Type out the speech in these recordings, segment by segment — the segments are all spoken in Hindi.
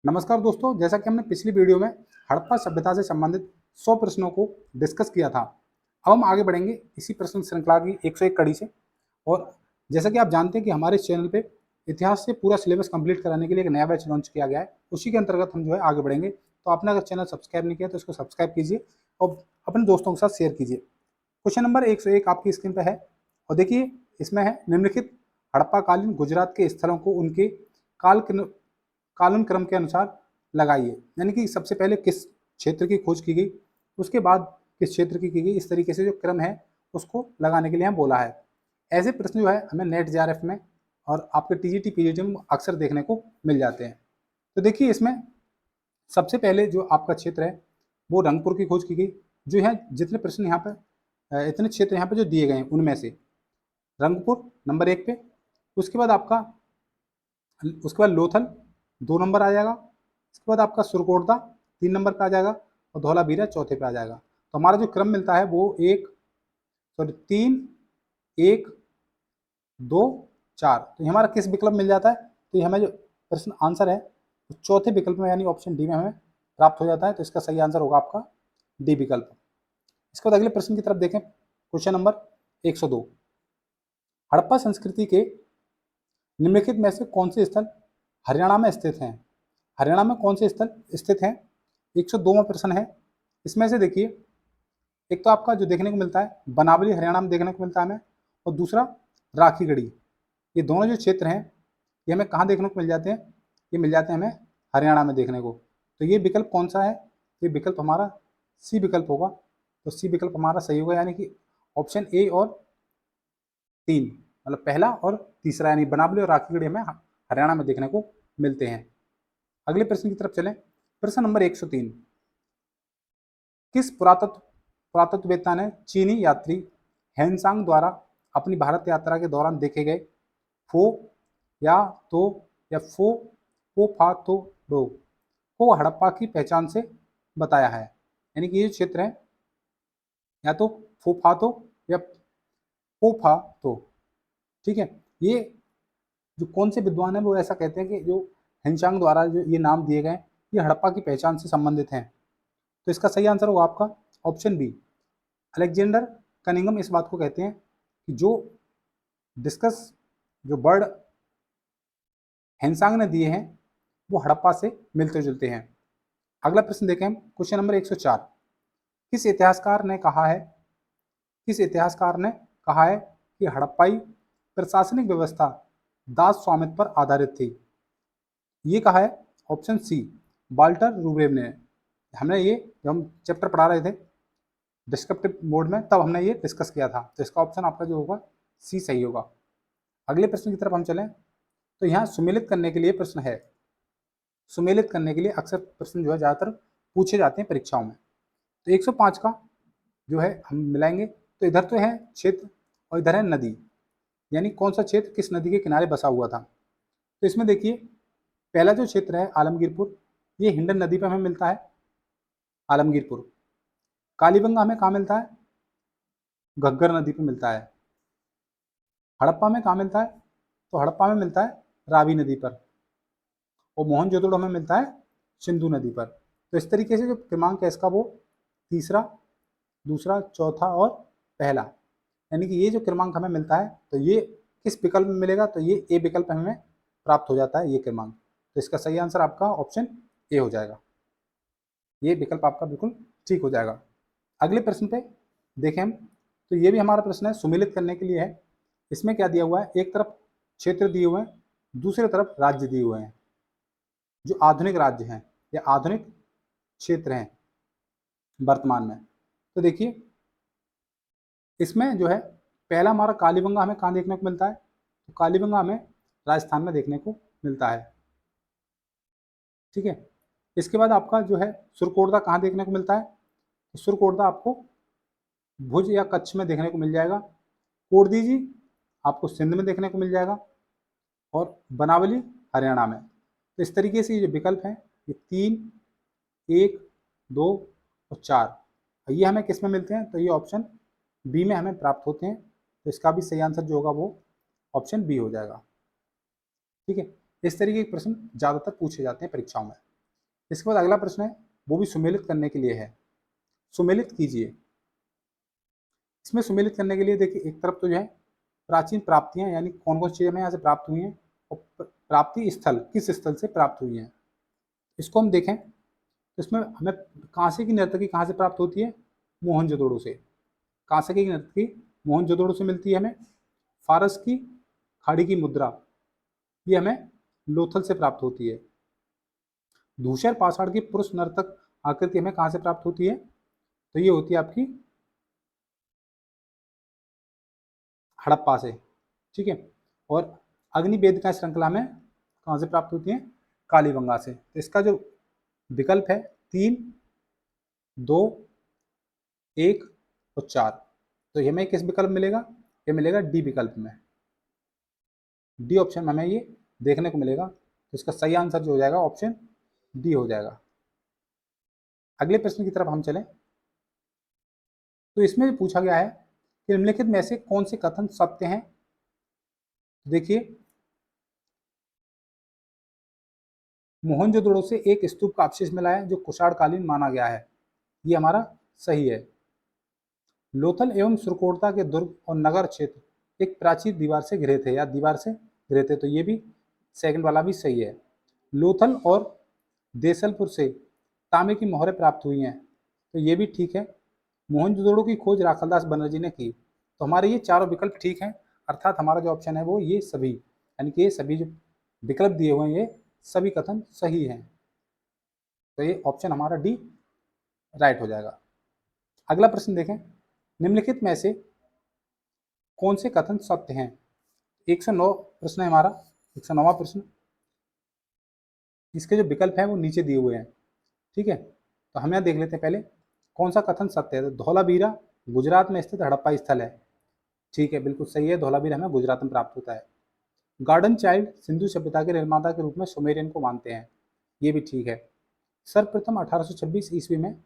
नमस्कार दोस्तों, जैसा कि हमने पिछली वीडियो में हड़प्पा सभ्यता से संबंधित 100 प्रश्नों को डिस्कस किया था। अब हम आगे बढ़ेंगे इसी प्रश्न श्रृंखला की 101 कड़ी से। और जैसा कि आप जानते हैं कि हमारे इस चैनल पे इतिहास से पूरा सिलेबस कंप्लीट कराने के लिए एक नया बैच लॉन्च किया गया है। उसी के अंतर्गत हम जो है आगे बढ़ेंगे। तो आपने अगर चैनल सब्सक्राइब नहीं किया तो इसको सब्सक्राइब कीजिए और अपने दोस्तों के साथ शेयर कीजिए। क्वेश्चन नंबर 101 आपकी स्क्रीन पर है और देखिए इसमें है निम्नलिखित हड़प्पाकालीन गुजरात के स्थलों को उनके काल कालानुक्रम के अनुसार लगाइए। यानी कि सबसे पहले किस क्षेत्र की खोज की गई, उसके बाद किस क्षेत्र की गई, इस तरीके से जो क्रम है उसको लगाने के लिए हम बोला है। ऐसे प्रश्न जो है हमें नेट जेआरएफ में और आपके टीजीटी पीजीटी में अक्सर देखने को मिल जाते हैं। तो देखिए इसमें सबसे पहले जो आपका क्षेत्र है वो रंगपुर की खोज की गई। जो है जितने प्रश्न यहाँ पे इतने क्षेत्र यहाँ पे जो दिए गए हैं उनमें से रंगपुर नंबर 1 पे, उसके बाद लोथल 2 नंबर आ जाएगा, उसके बाद आपका सुरकोटदा 3 नंबर पे आ जाएगा और धौलावीरा चौथे पे आ जाएगा। तो हमारा जो क्रम मिलता है वो 3 1 2 4। तो ये हमारा किस विकल्प मिल जाता है? तो ये हमें जो प्रश्न आंसर है तो चौथे विकल्प में यानी ऑप्शन डी में हमें प्राप्त हो जाता है। तो इसका सही आंसर होगा आपका डी विकल्प। इसके बाद अगले प्रश्न की तरफ देखें। क्वेश्चन नंबर 102, हड़प्पा संस्कृति के निम्नलिखित में से कौन से स्थल हरियाणा में स्थित हैं? हरियाणा में कौन से स्थल स्थित हैं? 102वां प्रश्न है। इसमें से देखिए एक तो आपका जो देखने को मिलता है बनावली हरियाणा में देखने को मिलता है हमें, और दूसरा राखीगढ़ी। ये दोनों जो क्षेत्र हैं ये हमें कहाँ देखने को मिल जाते हैं? ये मिल जाते हैं हमें हरियाणा में देखने को। तो ये विकल्प कौन सा है? ये विकल्प हमारा सी विकल्प होगा। तो सी विकल्प हमारा सही होगा, यानी कि ऑप्शन ए और 3, मतलब पहला और तीसरा, यानी बनावली और राखीगढ़ी हमें हरियाणा में देखने को मिलते हैं। अगले प्रश्न की तरफ चलें। प्रश्न नंबर 103, किस पुरातत्ववेत्ता ने चीनी यात्री हेनसांग द्वारा अपनी भारत यात्रा के दौरान देखे गए फो या तो या फो फा तो डो को हड़प्पा की पहचान से बताया है? यानी कि ये क्षेत्र है या तो फोफातो या पोफातो। ठीक है, ये जो कौन से विद्वान है वो ऐसा कहते हैं कि जो हिनचांग द्वारा जो ये नाम दिए गए ये हड़प्पा की पहचान से संबंधित हैं। तो इसका सही आंसर होगा आपका ऑप्शन बी, अलेक्जेंडर कनिंगम। इस बात को कहते हैं कि जो बर्ड हेनसांग ने दिए हैं वो हड़प्पा से मिलते जुलते हैं। अगला प्रश्न देखें हम। क्वेश्चन नंबर 104, किस इतिहासकार ने कहा है कि हड़प्पाई प्रशासनिक व्यवस्था दास स्वामित्व पर आधारित थी? ये कहा है ऑप्शन सी, वाल्टर रूब्रेव ने। हमने ये जब हम चैप्टर पढ़ा रहे थे डिस्क्रिप्टिव मोड में तब हमने ये डिस्कस किया था। तो इसका ऑप्शन आपका जो होगा सी सही होगा। अगले प्रश्न की तरफ हम चलें। तो यहाँ सुमेलित करने के लिए प्रश्न है। सुमेलित करने के लिए अक्सर प्रश्न जो है ज़्यादातर पूछे जाते हैं परीक्षाओं में। तो 105 का जो है हम मिलाएंगे। तो इधर तो है क्षेत्र और इधर है नदी, यानी कौन सा क्षेत्र किस नदी के किनारे बसा हुआ था। तो इसमें देखिए पहला जो क्षेत्र है आलमगीरपुर, ये हिंडन नदी पर हमें मिलता है आलमगीरपुर। कालीबंगा हमें कहाँ मिलता है? घग्गर नदी पर मिलता है। हड़प्पा में कहाँ मिलता है? तो हड़प्पा में मिलता है रावी नदी पर। और मोहनजोदड़ो हमें मिलता है सिंधु नदी पर। तो इस तरीके से जो क्रमांक है इसका वो तीसरा, दूसरा, चौथा और पहला, यानी कि ये जो क्रमांक हमें मिलता है तो ये किस विकल्प में मिलेगा? तो ये ए विकल्प हमें प्राप्त हो जाता है ये क्रमांक। तो इसका सही आंसर आपका ऑप्शन ए हो जाएगा। ये विकल्प आपका बिल्कुल ठीक हो जाएगा। अगले प्रश्न पे देखें हम। तो ये भी हमारा प्रश्न है, सुमेलित करने के लिए है। इसमें क्या दिया हुआ है? एक तरफ क्षेत्र दिए हुए हैं, दूसरी तरफ राज्य दिए हुए हैं, जो आधुनिक राज्य हैं या आधुनिक क्षेत्र हैं वर्तमान में। तो देखिए इसमें जो है पहला हमारा कालीबंगा हमें कहाँ देखने को मिलता है? तो कालीबंगा हमें राजस्थान में देखने को मिलता है। ठीक है, इसके बाद आपका जो है सुरकोटदा कहाँ देखने को मिलता है? तो सुरकोटदा आपको भुज या कच्छ में देखने को मिल जाएगा। कोटदीजी आपको सिंध में देखने को मिल जाएगा और बनावली हरियाणा में। तो इस तरीके से ये जो विकल्प हैं ये 3, 1, 2 और 4 ये हमें किस में मिलते हैं? तो ये ऑप्शन बी में हमें प्राप्त होते हैं। तो इसका भी सही आंसर जो होगा वो ऑप्शन बी हो जाएगा। ठीक है, इस तरीके के प्रश्न ज़्यादातर पूछे जाते हैं परीक्षाओं में। इसके बाद अगला प्रश्न है, वो भी सुमेलित करने के लिए है। सुमेलित कीजिए। इसमें सुमेलित करने के लिए देखिए, एक तरफ तो जो है प्राचीन प्राप्तियां, यानी कौन कौन सी चीजें हमें यहाँ से प्राप्त हुई हैं, और प्राप्ति स्थल किस स्थल से प्राप्त हुई हैं, इसको हम देखें तो इसमें हमें कांसे की नर्तकी कहाँ से प्राप्त होती है, मोहनजोदड़ो से। कांसे की नर्तकी मोहनजोदड़ो से मिलती है हमें। फारस की खाड़ी की मुद्रा, ये हमें लोथल से प्राप्त होती है। धूसर पाषाण की पुरुष नर्तक आकृति हमें कहाँ से प्राप्त होती है, तो ये होती है आपकी हड़प्पा से, ठीक है। और अग्निवेदिका श्रृंखला में कहाँ से प्राप्त होती है, कालीबंगा से। तो इसका जो विकल्प है 3, 2, 1 और 4, तो ये हमें किस विकल्प मिलेगा, ये मिलेगा डी विकल्प में। डी ऑप्शन में हमें ये देखने को मिलेगा। तो इसका सही आंसर जो हो जाएगा ऑप्शन डी हो जाएगा। अगले प्रश्न की तरफ हम चलें, तो इसमें पूछा गया है कि निम्नलिखित में से कौन से कथन सत्य हैं। देखिए, मोहनजोदड़ो से एक स्तूप का अवशेष मिला है जो कुषाणकालीन माना गया है, ये हमारा सही है। लोथल एवं सुरकोटता के दुर्ग और नगर क्षेत्र एक प्राचीन दीवार से घिरे थे, या दीवार से घिरे थे, तो ये भी सेकंड वाला भी सही है। लोथल और देसलपुर से तांबे की मोहरें प्राप्त हुई हैं, तो ये भी ठीक है। मोहनजोदड़ो की खोज राखलदास बनर्जी ने की, तो हमारे ये चारों विकल्प ठीक हैं। अर्थात हमारा जो ऑप्शन है वो ये सभी, यानी कि ये सभी जो विकल्प दिए हुए हैं ये सभी कथन सही हैं। तो ये ऑप्शन हमारा डी राइट हो जाएगा। अगला प्रश्न देखें, निम्नलिखित में से कौन से कथन सत्य हैं। 109 प्रश्न है हमारा, 109वां प्रश्न। इसके जो विकल्प हैं वो नीचे दिए हुए हैं, ठीक है। तो हम यहाँ देख लेते हैं पहले कौन सा कथन सत्य है। तो धौलावीरा गुजरात में स्थित हड़प्पा स्थल है, ठीक है, बिल्कुल सही है। धौलावीरा हमें गुजरात में प्राप्त होता है। गार्डन चाइल्ड सिंधु सभ्यता के निर्माता के रूप में सुमेरियन को मानते हैं, ये भी ठीक है। सर्वप्रथम 1826 ईस्वी में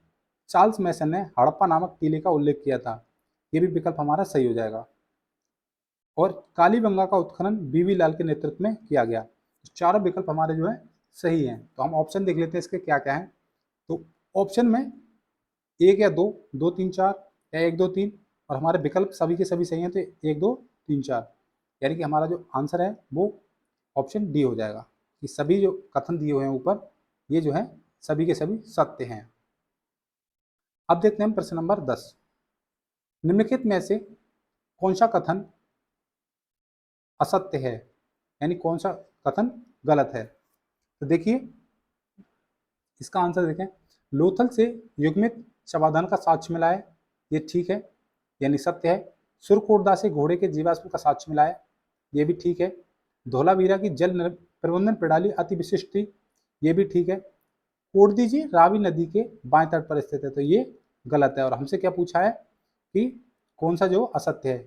चार्ल्स मैसन ने हड़प्पा नामक टीले का उल्लेख किया था, ये भी विकल्प हमारा सही हो जाएगा। और कालीबंगा का उत्खनन बीवी लाल के नेतृत्व में किया गया। चारों विकल्प हमारे जो है सही हैं। तो हम ऑप्शन देख लेते हैं इसके क्या क्या हैं। तो ऑप्शन में 1 या 2, 2, 3, 4 या 1, 2, 3, और हमारे विकल्प सभी के सभी सही हैं, तो 1, 2, 3, 4, यानी कि हमारा जो आंसर है वो ऑप्शन डी हो जाएगा कि सभी जो कथन दिए हुए हैं ऊपर, ये जो है सभी के सभी सत्य हैं। अब देखते हैं प्रश्न नंबर 10। निम्नलिखित में से कौन सा कथन असत्य है, यानी कौन सा कथन गलत है। तो देखिए, इसका आंसर देखें, लोथल से युग्मित शवाधान का साक्ष्य मिला है, ये ठीक है, यानी सत्य है। सुरकोटदा से घोड़े के जीवाश्म का साक्ष्य मिला है, ये भी ठीक है। धौलावीरा की जल प्रबंधन प्रणाली अति विशिष्ट थी, ये भी ठीक है। कोटदी जी रावी नदी के बाएं तट पर स्थित है, तो ये गलत है। और हमसे क्या पूछा है कि कौन सा जो असत्य है,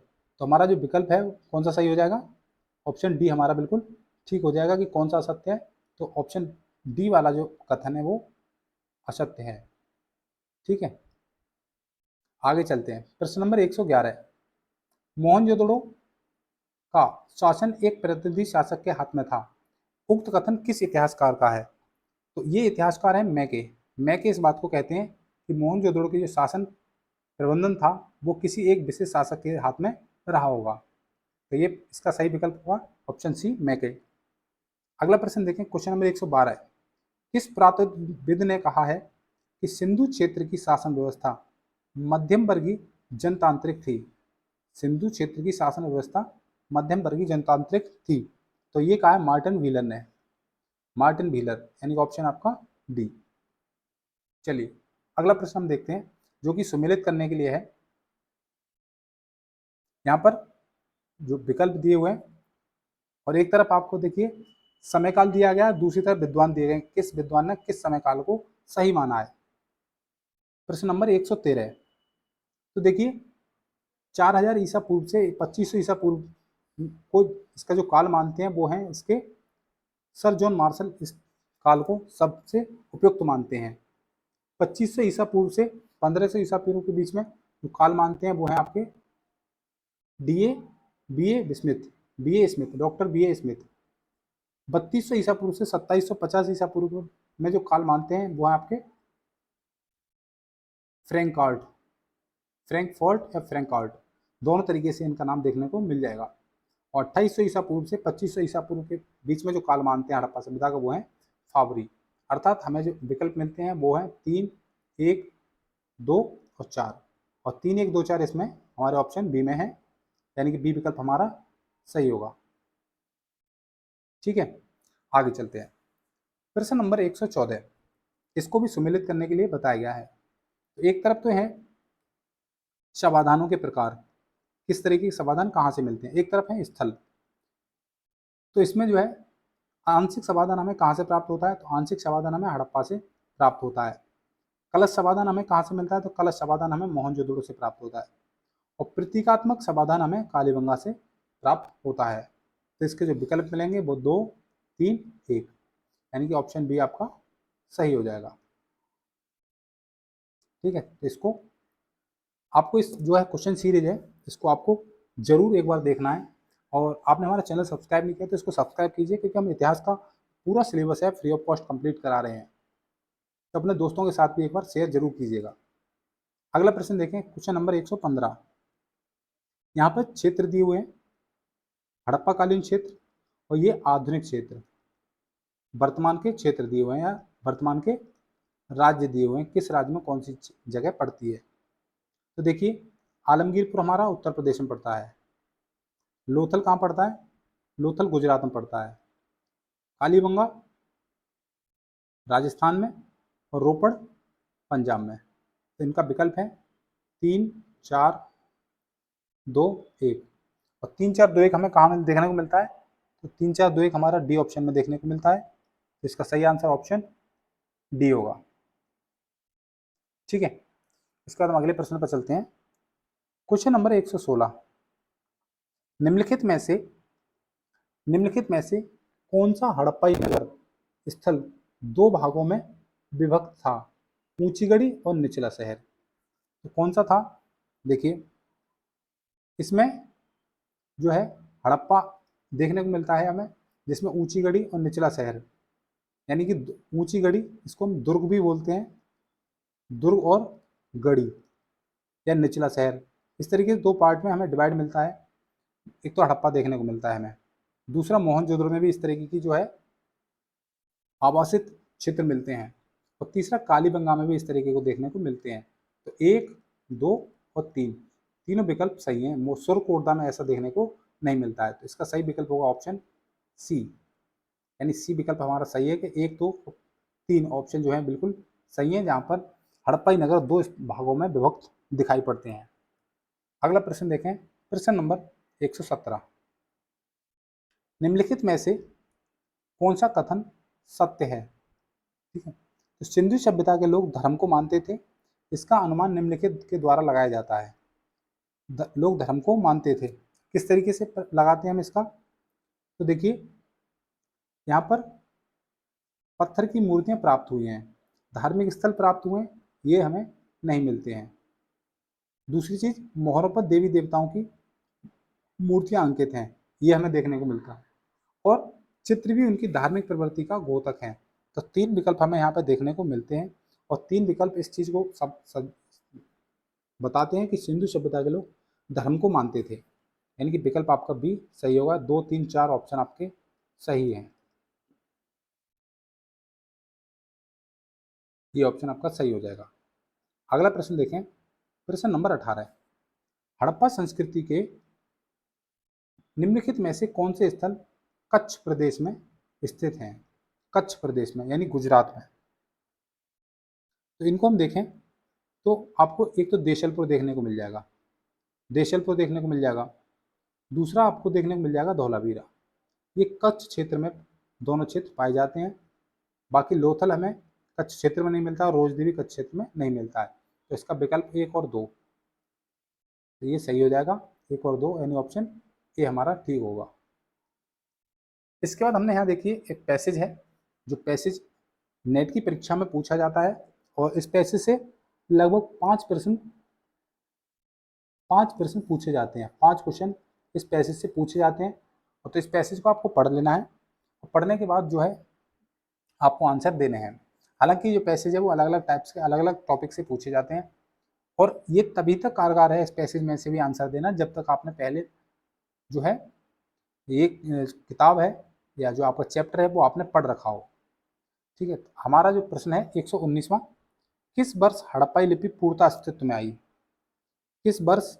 तो हमारा जो विकल्प है कौन सा सही हो जाएगा, ऑप्शन डी हमारा बिल्कुल ठीक हो जाएगा कि कौन सा असत्य है। तो ऑप्शन डी वाला जो कथन है वो असत्य है, ठीक है। आगे चलते हैं, प्रश्न नंबर 111। मोहनजोदड़ो का शासन एक प्रतिनिधि शासक के हाथ में था, उक्त कथन किस इतिहासकार का है। तो ये इतिहासकार है मैके। मैके इस बात को कहते हैं कि मोहनजोदड़ो की जो शासन प्रबंधन था वो किसी एक विशेष शासक के हाथ में रहा होगा। तो ये इसका सही विकल्प होगा ऑप्शन सी मैके। अगला प्रश्न देखें, क्वेश्चन नंबर 112। किस पुरातत्वविद ने कहा है कि सिंधु क्षेत्र की शासन व्यवस्था मध्यम वर्गीय जनतांत्रिक थी। सिंधु क्षेत्र की शासन व्यवस्था मध्यम वर्गीय जनतांत्रिक थी, तो ये कहा है मार्टिन व्हीलर ने। मार्टिन व्हीलर, यानी ऑप्शन आपका डी। चलिए अगला प्रश्न हम देखते हैं जो कि सुमेलित करने के लिए है। यहाँ पर जो विकल्प दिए हुए हैं, और एक तरफ आपको देखिए समय काल दिया गया है, दूसरी तरफ विद्वान दिए गए, किस विद्वान ने किस समय काल को सही माना है। प्रश्न नंबर 113। तो देखिए 4000 ईसा पूर्व से 2500 ईसा पूर्व को इसका जो काल मानते हैं वो हैं इसके सर जॉन मार्शल इस काल को सबसे उपयुक्त मानते हैं। 2500 ईसा पूर्व से 1500 ईसा पूर्व के बीच में जो काल मानते हैं वो है आपके B A Smith, doctor B A Smith. 3200 ईसा पूर्व से 2750 ईसा पूर्व में जो काल मानते हैं वो है आपके फ्रैंकफर्ट, फ्रैंकफर्ट या फ्रैंकफर्ट, दोनों तरीके से इनका नाम देखने को मिल जाएगा। और 2800 ईसा पूर्व से 2500 ईसा पूर्व के बीच में जो काल मानते हैं हड़प्पा सभ्यता का वो है फावरी। अर्थात हमें जो विकल्प मिलते हैं वो है 3, 1, 2 और 4, और 3, 1, 2, 4 इसमें हमारे ऑप्शन बी में है, यानी कि बी विकल्प हमारा सही होगा। ठीक है, आगे चलते हैं। प्रश्न नंबर 114, इसको भी सुमेलित करने के लिए बताया गया है। तो एक तरफ तो है शवाधानों के प्रकार, किस तरीके के समाधान कहाँ से मिलते हैं, एक तरफ है स्थल। तो इसमें जो है आंशिक समाधान हमें कहाँ से प्राप्त होता है, तो आंशिक समाधान हमें हड़प्पा से प्राप्त होता है। कलश समाधान हमें कहाँ से मिलता है, तो कलश समाधान हमें मोहनजोदड़ो से प्राप्त होता है। और प्रतीकात्मक समाधान हमें कालीबंगा से प्राप्त होता है। तो इसके जो विकल्प मिलेंगे वो 2, 3, 1, यानी कि ऑप्शन बी आपका सही हो जाएगा। ठीक है, तो इसको आपको इस जो है क्वेश्चन सीरीज है इसको आपको जरूर एक बार देखना है। और आपने हमारा चैनल सब्सक्राइब नहीं किया तो इसको सब्सक्राइब कीजिए, क्योंकि हम इतिहास का पूरा सिलेबस है फ्री ऑफ कॉस्ट कंप्लीट करा रहे हैं। तो अपने दोस्तों के साथ भी एक बार शेयर जरूर कीजिएगा। अगला प्रश्न देखें, क्वेश्चन नंबर 115। यहाँ पर क्षेत्र दिए हुए हैं, हड़प्पाकालीन क्षेत्र और ये आधुनिक क्षेत्र, वर्तमान के क्षेत्र दिए हुए हैं या वर्तमान के राज्य दिए हुए हैं, किस राज्य में कौन सी जगह पड़ती है। तो देखिए, आलमगीरपुर हमारा उत्तर प्रदेश में पड़ता है, लोथल कहाँ पड़ता है, लोथल गुजरात में पड़ता है, कालीबंगा राजस्थान में और रोपड़ पंजाब में। तो इनका विकल्प है 3, 4, 2, 1, और 3, 4, 2, 1 हमें कहाँ देखने को मिलता है, तो 3, 4, 2, 1 हमारा डी ऑप्शन में देखने को मिलता है। तो इसका सही आंसर ऑप्शन डी होगा। ठीक है, इसके बाद हम अगले प्रश्न पर चलते हैं। क्वेश्चन नंबर 116, निम्नलिखित में से कौन सा हड़प्पाई नगर स्थल दो भागों में विभक्त था, ऊंचीगढ़ी और निचला शहर। तो कौन सा था, देखिए इसमें जो है हड़प्पा देखने को मिलता है हमें, जिसमें ऊंचीगढ़ी और निचला शहर, यानी कि ऊंचीगढ़ी इसको हम दुर्ग भी बोलते हैं, दुर्ग और गढ़ी या निचला शहर, इस तरीके से दो पार्ट में हमें डिवाइड मिलता है। एक तो हड़प्पा देखने को मिलता है हमें, दूसरा मोहनजोदड़ो में भी इस तरीके की जो है आवासित क्षेत्र मिलते हैं, और तीसरा कालीबंगा में भी इस तरीके को देखने को मिलते हैं। तो 1, 2 और 3 तीनों विकल्प सही हैं। मोसर कोटदा में ऐसा देखने को नहीं मिलता है। तो इसका सही विकल्प होगा ऑप्शन सी, यानी सी विकल्प हमारा सही है कि 1, 2, 3 ऑप्शन जो है बिल्कुल सही है, जहाँ पर हड़प्पाई नगर दो भागों में विभक्त दिखाई पड़ते हैं। अगला प्रश्न देखें, प्रश्न नंबर 117, निम्नलिखित में से कौन सा कथन सत्य है। ठीक है, तो सिंधु सभ्यता के लोग धर्म को मानते थे, इसका अनुमान निम्नलिखित के द्वारा लगाया जाता है। लोग धर्म को मानते थे, किस तरीके से लगाते हैं हम इसका, तो देखिए यहाँ पर पत्थर की मूर्तियां प्राप्त हुई हैं, धार्मिक स्थल प्राप्त हुए हैं, ये हमें नहीं मिलते हैं। दूसरी चीज, मोहरों पर देवी देवताओं की मूर्तियां अंकित हैं, ये हमें देखने को मिलता है, और चित्र भी उनकी धार्मिक प्रवृत्ति का द्योतक हैं। तो 3 विकल्प हमें यहाँ पर देखने को मिलते हैं, और 3 विकल्प इस चीज को सब बताते हैं कि सिंधु सभ्यता के लोग धर्म को मानते थे, यानी कि विकल्प आपका बी सही होगा। 2, 3, 4 ऑप्शन आपके सही हैं, ये ऑप्शन आपका सही हो जाएगा। अगला प्रश्न देखें, प्रश्न नंबर 18, हड़प्पा संस्कृति के निम्नलिखित में से कौन से स्थल कच्छ प्रदेश में स्थित हैं, कच्छ प्रदेश में यानी गुजरात में। तो इनको हम देखें तो आपको एक तो देशलपुर देखने को मिल जाएगा, देशलपुर देखने को मिल जाएगा, दूसरा आपको देखने को मिल जाएगा धौलावीरा, ये कच्छ क्षेत्र में दोनों क्षेत्र पाए जाते हैं। बाकी लोथल हमें कच्छ क्षेत्र में नहीं मिलता और रोजदी भी कच्छ क्षेत्र में नहीं मिलता है। तो इसका विकल्प 1 और 2, तो ये सही हो जाएगा, 1 और 2 यानी ऑप्शन ए हमारा ठीक होगा। इसके बाद हमने यहाँ देखिए एक पैसेज है, जो पैसेज नेट की परीक्षा में पूछा जाता है, और इस पैसेज से लगभग 5 प्रश्न पूछे जाते हैं, 5 क्वेश्चन इस पैसेज से पूछे जाते हैं। और तो इस पैसेज को आपको पढ़ लेना है, और पढ़ने के बाद जो है आपको आंसर देने हैं। हालांकि जो पैसेज है वो अलग अलग टाइप्स के अलग अलग टॉपिक से पूछे जाते हैं, और ये तभी तक कारगर है इस पैसेज में से भी आंसर देना जब तक आपने पहले जो है ये किताब है या जो आपका चैप्टर है वो आपने पढ़ रखा हो। ठीक है, तो हमारा जो प्रश्न है 119वां, किस वर्ष हड़प्पाई लिपि पूर्णतः अस्तित्व में आई? किस वर्ष?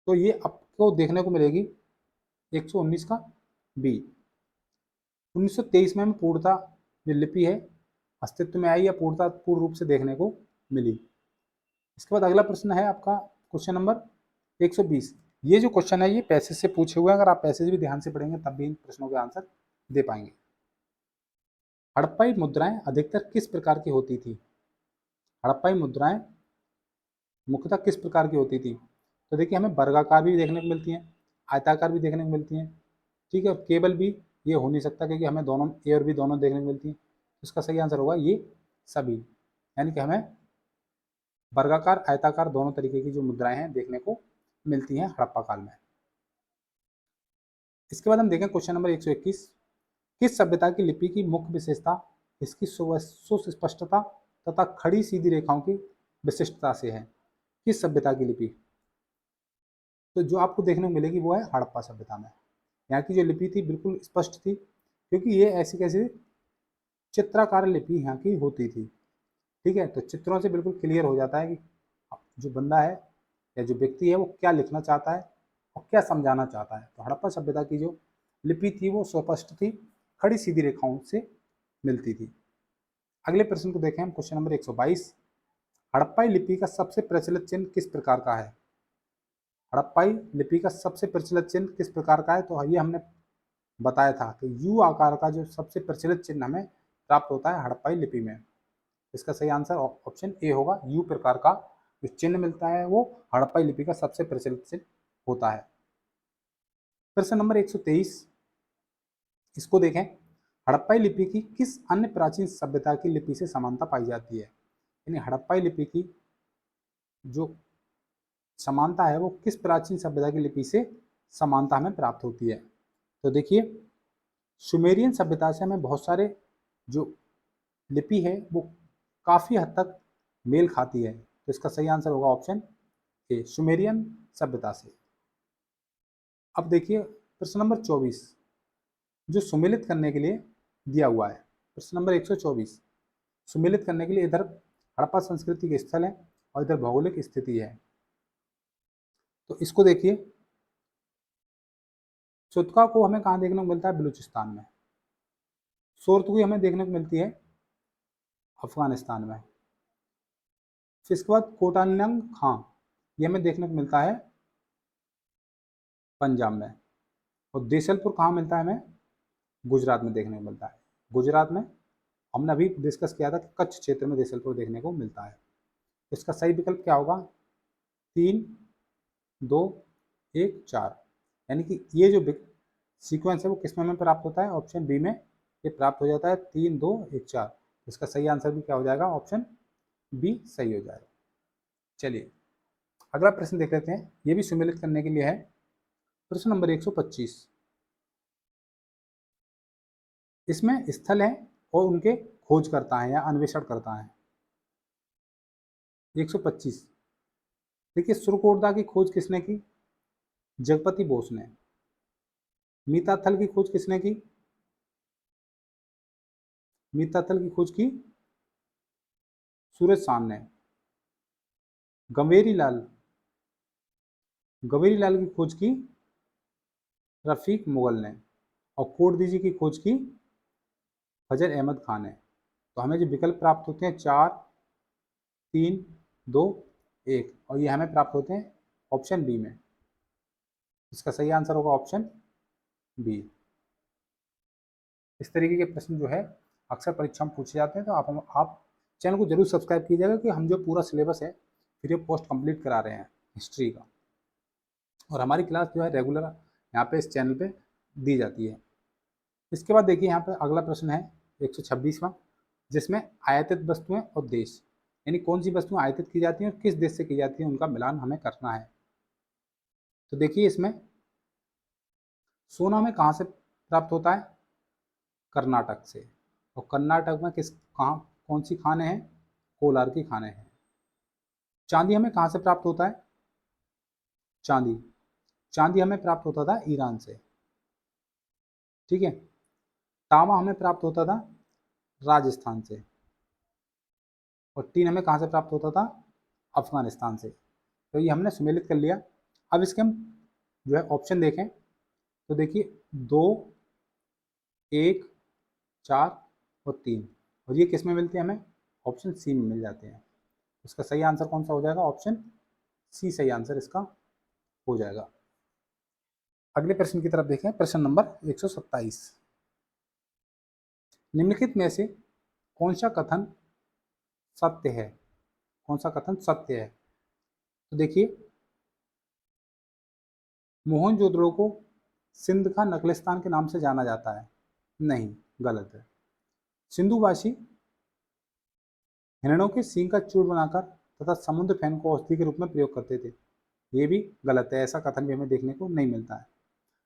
तो ये आपको देखने को मिलेगी 119 का बी, 1923 में पूर्णतः जो लिपि है अस्तित्व में आई या पूर्णतः पूर्ण रूप से देखने को मिली। इसके बाद अगला प्रश्न है आपका क्वेश्चन नंबर 120। ये जो क्वेश्चन है ये पैसेज से पूछे हुए हैं, अगर आप पैसेज भी ध्यान से पढ़ेंगे तब भी इन प्रश्नों के आंसर दे पाएंगे। हड़प्पाई मुद्राएं अधिकतर किस प्रकार की होती थी? हड़प्पाई मुद्राएं मुख्यतः किस प्रकार की होती थी? तो देखिए हमें वर्गाकार भी देखने को मिलती हैं, आयताकार भी देखने को मिलती हैं। ठीक है, केवल भी ये हो नहीं सकता क्योंकि हमें दोनों ए और बी दोनों देखने को मिलती हैं। इसका सही आंसर होगा ये सभी, यानी कि हमें वर्गाकार आयताकार दोनों तरीके की जो मुद्राएं हैं देखने को मिलती हैं हड़प्पा काल में। इसके बाद हम देखें क्वेश्चन नंबर 121, किस सभ्यता की लिपि की मुख्य विशेषता इसकी सुस्पष्टता तथा खड़ी सीधी रेखाओं की विशिष्टता से है? किस सभ्यता की लिपि? तो जो आपको देखने को मिलेगी वो है हड़प्पा सभ्यता में। यहाँ की जो लिपि थी बिल्कुल स्पष्ट थी, क्योंकि ये ऐसी कैसी चित्राकार लिपि यहाँ की होती थी। ठीक है, तो चित्रों से बिल्कुल क्लियर हो जाता है कि जो बंदा है या जो व्यक्ति है वो क्या लिखना चाहता है और क्या समझाना चाहता है। तो हड़प्पा सभ्यता की जो लिपि थी वो स्पष्ट थी, खड़ी सीधी रेखाओं से मिलती थी। अगले प्रश्न को देखें हम, क्वेश्चन नंबर 122, हड़प्पाई लिपि का सबसे प्रचलित चिन्ह किस प्रकार का है? हड़प्पाई लिपि का सबसे प्रचलित चिन्ह किस प्रकार का है? तो ये हमने बताया था कि यू आकार का जो सबसे प्रचलित चिन्ह हमें प्राप्त होता है हड़प्पाई लिपि में। इसका सही आंसर ऑप्शन ए होगा, यू प्रकार का जो चिन्ह मिलता है वो हड़प्पाई लिपि का सबसे प्रचलित चिन्ह होता है। प्रश्न नंबर 123, इसको देखें, हड़प्पाई लिपि की किस अन्य प्राचीन सभ्यता की लिपि से समानता पाई जाती है? यानी हड़प्पाई लिपि की जो समानता है वो किस प्राचीन सभ्यता की लिपि से समानता हमें प्राप्त होती है? तो देखिए सुमेरियन सभ्यता से हमें बहुत सारे जो लिपि है वो काफ़ी हद तक मेल खाती है। तो इसका सही आंसर होगा ऑप्शन ए, सुमेरियन सभ्यता से। अब देखिए प्रश्न नंबर 24 जो सुमेलित करने के लिए दिया हुआ है। प्रश्न नंबर 124, सुमेलित करने के लिए इधर हड़प्पा संस्कृति के स्थल है और इधर भौगोलिक स्थिति है। तो इसको देखिए, सुतका को हमें कहाँ देखने को मिलता है? बलूचिस्तान में। सोरतुगी हमें देखने को मिलती है अफगानिस्तान में। फिर इसके बाद कोटालिंग खां ये हमें देखने को मिलता है पंजाब में। और देसलपुर कहाँ मिलता है हमें? गुजरात में देखने को मिलता है। गुजरात में हमने अभी डिस्कस किया था कि कच्छ क्षेत्र में देसलपुर देखने को मिलता है। इसका सही विकल्प क्या होगा? 3, 2, 1, 4, यानी कि ये जो सीक्वेंस है वो किस में प्राप्त होता है? ऑप्शन बी में ये प्राप्त हो जाता है, 3, 2, 1, 4। इसका सही आंसर भी क्या हो जाएगा? ऑप्शन बी सही हो जाएगा। चलिए अगला प्रश्न देख लेते हैं, ये भी सम्मिलित करने के लिए है। प्रश्न नंबर 125, इसमें स्थल है और उनके खोज करता है या अन्वेषण करता है। 125, देखिए सुरकोटदा की खोज किसने की? जगपति बोस ने। मीताथल की खोज किसने की? मीताथल की खोज की सूरज शाम ने। गंवेरी लाल की खोज की रफीक मुगल ने। और कोटदीजी की खोज की फजर अहमद खान ने। तो हमें जो विकल्प प्राप्त होते हैं 4, 3, 2, 1, और ये हमें प्राप्त होते हैं ऑप्शन बी में। इसका सही आंसर होगा ऑप्शन बी। इस तरीके के प्रश्न जो है अक्सर परीक्षा में पूछे जाते हैं, तो आप चैनल को जरूर सब्सक्राइब कीजिएगा कि हम जो पूरा सिलेबस है फ्री ऑफ कॉस्ट कंप्लीट करा रहे हैं हिस्ट्री का, और हमारी क्लास जो है रेगुलर यहाँ पे इस चैनल पे दी जाती है। इसके बाद देखिए यहाँ पे अगला प्रश्न है 126वां, जिसमें आयातित वस्तुएं और देश, यानी कौन सी वस्तुएं आयातित की जाती हैं और किस देश से की जाती हैं उनका मिलान हमें करना है। तो देखिए इसमें सोना हमें कहाँ से प्राप्त होता है? कर्नाटक से। और कर्नाटक में कहाँ कौन सी खानें हैं? कोलार की खानें हैं। चांदी हमें कहाँ से प्राप्त होता है? चांदी चांदी हमें प्राप्त होता था ईरान से। ठीक है। तांबा हमें प्राप्त होता था राजस्थान से। और टीन हमें कहाँ से प्राप्त होता था? अफगानिस्तान से। तो ये हमने सुमेलित कर लिया। अब इसके हम जो है ऑप्शन देखें तो देखिए 2, 1, 4 और 3, और ये किस में मिलते हैं? हमें ऑप्शन सी में मिल जाते हैं। इसका सही आंसर कौन सा हो जाएगा? ऑप्शन सी सही आंसर इसका हो जाएगा। अगले प्रश्न की तरफ देखें, प्रश्न नंबर 127। निम्नलिखित में से कौन सा कथन सत्य है? कौन सा कथन सत्य है? तो देखिए, मोहनजोदड़ो को सिंध का नकलिस्तान के नाम से जाना जाता है। नहीं, गलत है। सिंधुवासी हिरणों के सींग का चूर्ण बनाकर तथा समुद्र फैन को औषधि के रूप में प्रयोग करते थे। ये भी गलत है, ऐसा कथन भी हमें देखने को नहीं मिलता है।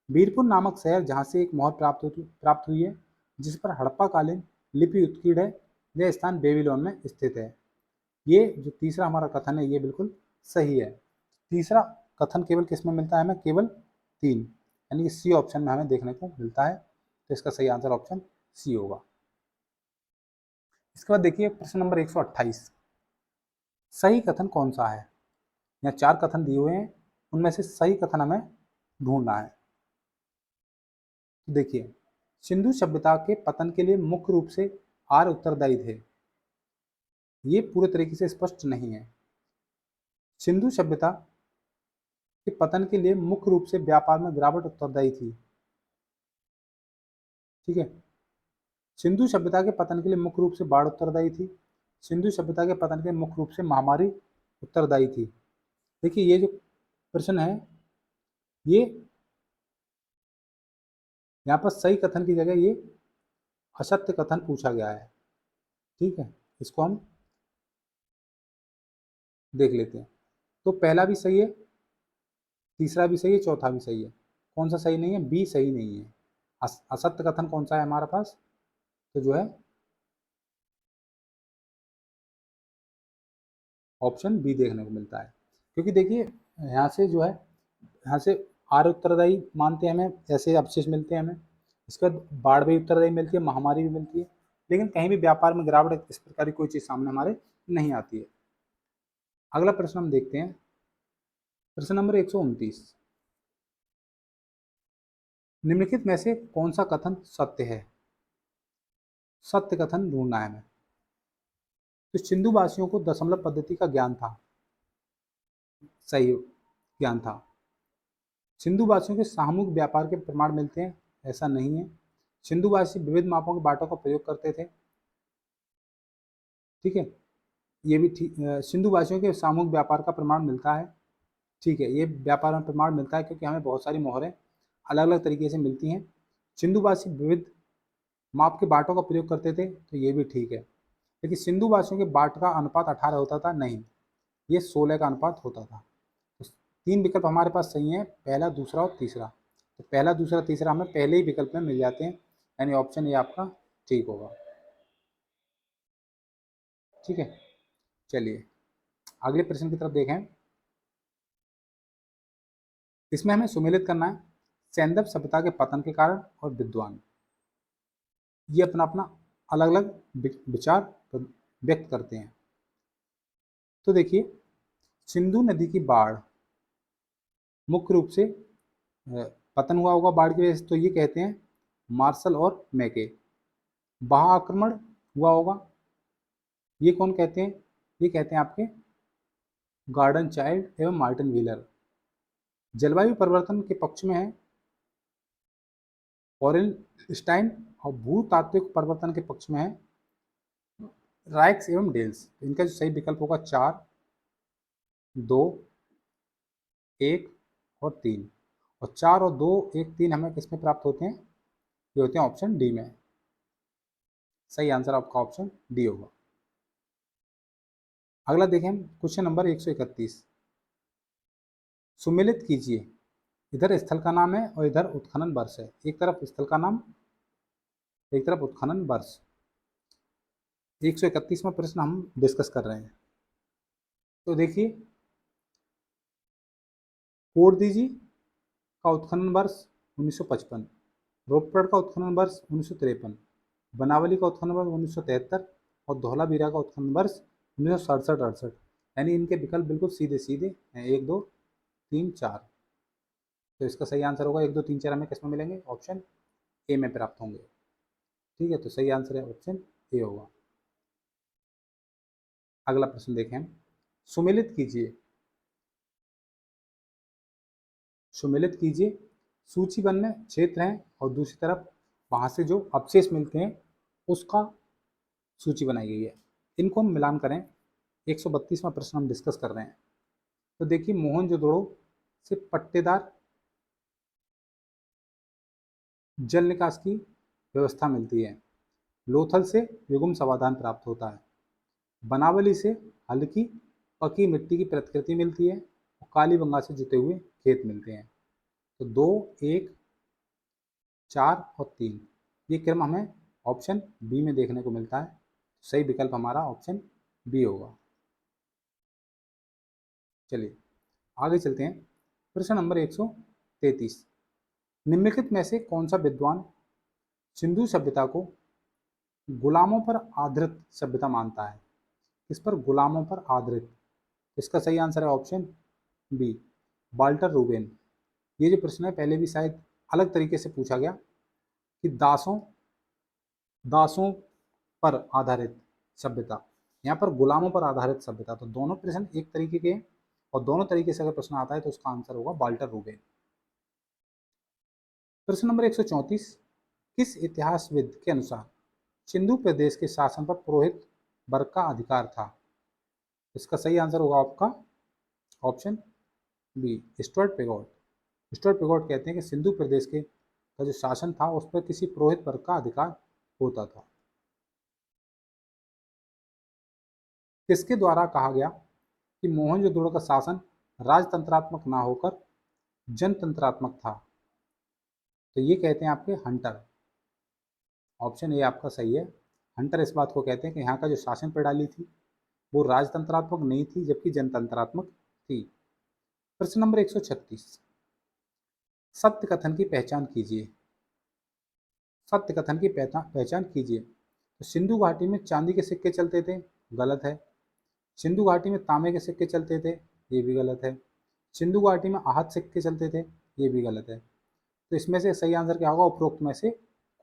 वीरपुर नामक शहर जहाँ से एक मोहर प्राप्त हुई है, जिस पर हड़प्पा कालीन लिपि उत्कीर्ण है, यह स्थान बेबीलोन में स्थित है। ये जो तीसरा हमारा कथन है ये बिल्कुल सही है। तीसरा कथन केवल किस में मिलता है? हमें केवल 3, यानी कि सी ऑप्शन में हमें देखने को मिलता है। तो इसका सही आंसर ऑप्शन सी होगा। इसके बाद देखिए प्रश्न नंबर 128। सही कथन कौन सा है? यहाँ 4 कथन दिए हुए हैं, उनमें से सही कथन हमें ढूंढना है। तो देखिए, सिंधु सभ्यता के पतन के लिए मुख्य रूप से आर्य उत्तरदायी थे। ये पूरे तरीके से स्पष्ट नहीं है। सिंधु सभ्यता के पतन के लिए मुख्य रूप से व्यापार में गिरावट उत्तरदायी थी। ठीक है। सिंधु सभ्यता के पतन के लिए मुख्य रूप से बाढ़ उत्तरदायी थी। सिंधु सभ्यता के पतन के लिए मुख्य रूप से महामारी उत्तरदायी थी। देखिए, ये जो प्रश्न है ये यहाँ पर सही कथन की जगह ये असत्य कथन पूछा गया है। ठीक है, इसको हम देख लेते हैं। तो पहला भी सही है, तीसरा भी सही है, चौथा भी सही है। कौन सा सही नहीं है? बी सही नहीं है। असत्य कथन कौन सा है हमारे पास? तो जो है ऑप्शन बी देखने को मिलता है। क्योंकि देखिए, यहाँ से जो है, यहाँ से आर्य उत्तरदायी मानते हैं हमें, ऐसे अवशेष मिलते हैं हमें। इसके बाद बाढ़ भी उत्तरदायी मिलती है, महामारी भी मिलती है, लेकिन कहीं भी व्यापार में गिरावट इस प्रकार की कोई चीज़ सामने हमारे नहीं आती है। अगला प्रश्न हम देखते हैं, प्रश्न नंबर 129। निम्नलिखित में से कौन सा कथन सत्य है? सत्य कथन ढूंढना है हमें। तो सिंधु वासियों को दशमलव पद्धति का ज्ञान था। सही ज्ञान था। सिंधु वासियों के सामूहिक व्यापार के प्रमाण मिलते हैं। ऐसा नहीं है। सिंधुवासी विविध मापों के बाटों का प्रयोग करते थे। ठीक है, ये भी ठीक। सिंधुवासियों के सामूहिक व्यापार का प्रमाण मिलता है। ठीक है, ये व्यापार में प्रमाण मिलता है क्योंकि हमें बहुत सारी मोहरें अलग अलग तरीके से मिलती हैं। सिंधुवासी विविध माप के बाटों का प्रयोग करते थे, तो ये भी ठीक है। लेकिन सिंधुवासियों के बाट का अनुपात 18 होता था, नहीं, ये 16 का अनुपात होता था। तो 3 विकल्प हमारे पास सही हैं, पहला, दूसरा और तीसरा। तो पहला, दूसरा, तीसरा हमें पहले ही विकल्प में मिल जाते हैं, यानी ऑप्शन ये आपका ठीक होगा। ठीक है, चलिए अगले प्रश्न की तरफ देखें। इसमें हमें सुमेलित करना है सैंदव सभ्यता के पतन के कारण और विद्वान। ये अपना अपना अलग अलग विचार व्यक्त करते हैं। तो देखिए, सिंधु नदी की बाढ़ मुख्य रूप से पतन हुआ होगा बाढ़ की वजह से, तो ये कहते हैं मार्शल और मैके। बहा आक्रमण हुआ होगा, ये कौन कहते हैं? ये कहते हैं आपके गार्डन चाइल्ड एवं मार्टिन व्हीलर। जलवायु परिवर्तन के पक्ष में है ऑरेनस्टाइन, और भूतात्विक परिवर्तन के पक्ष में है राइक्स एवं डेल्स। इनका जो सही विकल्प होगा 4, 2, 1 और 3। और 4 और 2, 1, 3 हमें किस में प्राप्त होते हैं? ये होते हैं ऑप्शन डी में। सही आंसर आपका ऑप्शन डी होगा। अगला देखें हम क्वेश्चन नंबर 131। सुमेलित कीजिए, इधर स्थल का नाम है और इधर उत्खनन वर्ष है। एक तरफ स्थल का नाम, एक तरफ उत्खनन वर्ष। 131वां प्रश्न हम डिस्कस कर रहे हैं। तो देखिए, कोरदीजी का उत्खनन वर्ष 1955, रोपड़ का उत्खनन वर्ष 1953, बनावली का उत्खनन वर्ष 1973 और धौलावीरा का उत्खनन वर्ष 1967-68। यानी इनके विकल्प बिल्कुल सीधे सीधे हैं, 1 2 3 4। तो इसका सही आंसर होगा 1 2 3 4 हमें किस में मिलेंगे? ऑप्शन ए में प्राप्त होंगे। ठीक है, तो सही आंसर है ऑप्शन ए होगा। अगला प्रश्न देखें हम। सुमेलित कीजिए, सुमेलित कीजिए सूचीबद्ध में क्षेत्र हैं और दूसरी तरफ वहां से जो अवशेष मिलते हैं उसका सूची बनाई गई है। इनको हम मिलान करें। 132वां प्रश्न हम डिस्कस कर रहे हैं। तो देखिए, मोहनजोदड़ो से पट्टेदार जल निकास की व्यवस्था मिलती है। लोथल से युग्म समाधान प्राप्त होता है। बनावली से हल्की पकी मिट्टी की प्रतिकृति मिलती है और कालीबंगा से जुते हुए खेत मिलते हैं। तो 2 1 4 और 3 ये क्रम हमें ऑप्शन बी में देखने को मिलता है। सही विकल्प हमारा ऑप्शन बी होगा। चलिए आगे चलते हैं। प्रश्न नंबर 133। निम्नलिखित में से कौन सा विद्वान सिंधु सभ्यता को गुलामों पर आधारित सभ्यता मानता है? इस पर गुलामों पर आधारित, इसका सही आंसर है ऑप्शन बी, वाल्टर रूबेन। ये जो प्रश्न है पहले भी शायद अलग तरीके से पूछा गया कि दासों दासों पर आधारित सभ्यता, यहाँ पर गुलामों पर आधारित सभ्यता। तो दोनों प्रश्न एक तरीके के और दोनों तरीके से अगर प्रश्न आता है तो उसका आंसर होगा वाल्टर रूबेन। प्रश्न नंबर 134। किस इतिहासविद के अनुसार सिंधु प्रदेश के शासन पर पुरोहित वर्ग का अधिकार था? इसका सही आंसर होगा आपका option B, Stuart Piggott. Stuart Piggott कहते हैं कि सिंधु प्रदेश के का जो शासन था उस पर किसी पुरोहित वर्ग का अधिकार होता था। किसके द्वारा कहा गया कि मोहनजोदड़ो का शासन राजतंत्रात्मक ना होकर जनतंत्रात्मक था? तो ये कहते हैं आपके हंटर। ऑप्शन ए आपका सही है। हंटर इस बात को कहते हैं कि यहाँ का जो शासन प्रणाली थी वो राजतंत्रात्मक नहीं थी जबकि जनतंत्रात्मक थी। प्रश्न नंबर 136। सत्य कथन की पहचान कीजिए। सत्य कथन की पहचान कीजिए। तो सिंधु घाटी में चांदी के सिक्के चलते थे, गलत है। सिंधु घाटी में तांबे के सिक्के चलते थे, ये भी गलत है। सिंधु घाटी में आहत सिक्के चलते थे, ये भी गलत है। तो इसमें से सही आंसर क्या होगा? उपरोक्त में से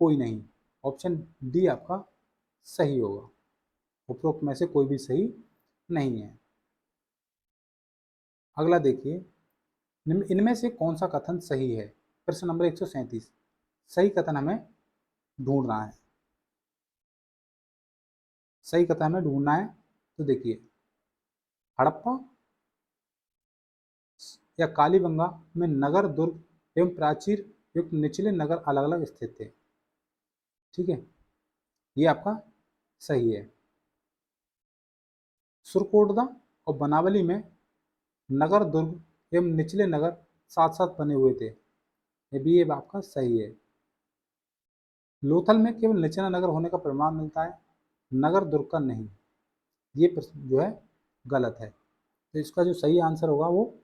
कोई नहीं। ऑप्शन डी आपका सही होगा। उपरोक्त में से कोई भी सही नहीं है। अगला देखिए, इनमें से कौन सा कथन सही है? प्रश्न नंबर 137। सही कथन हमें ढूंढना है। सही कथन हमें ढूंढना है। तो देखिए, हड़प्पा या कालीबंगा में नगर, दुर्ग एवं प्राचीर युक्त निचले नगर अलग अलग स्थित थे। ठीक है, ये आपका सही है। सुरकोटदा और बनावली में नगर, दुर्ग एवं निचले नगर साथ साथ बने हुए थे, ये भी ये आपका सही है। लोथल में केवल निचला नगर होने का प्रमाण मिलता है, नगर दुर्ग का नहीं। ये प्रश्न जो है गलत है। तो इसका जो सही आंसर होगा वो,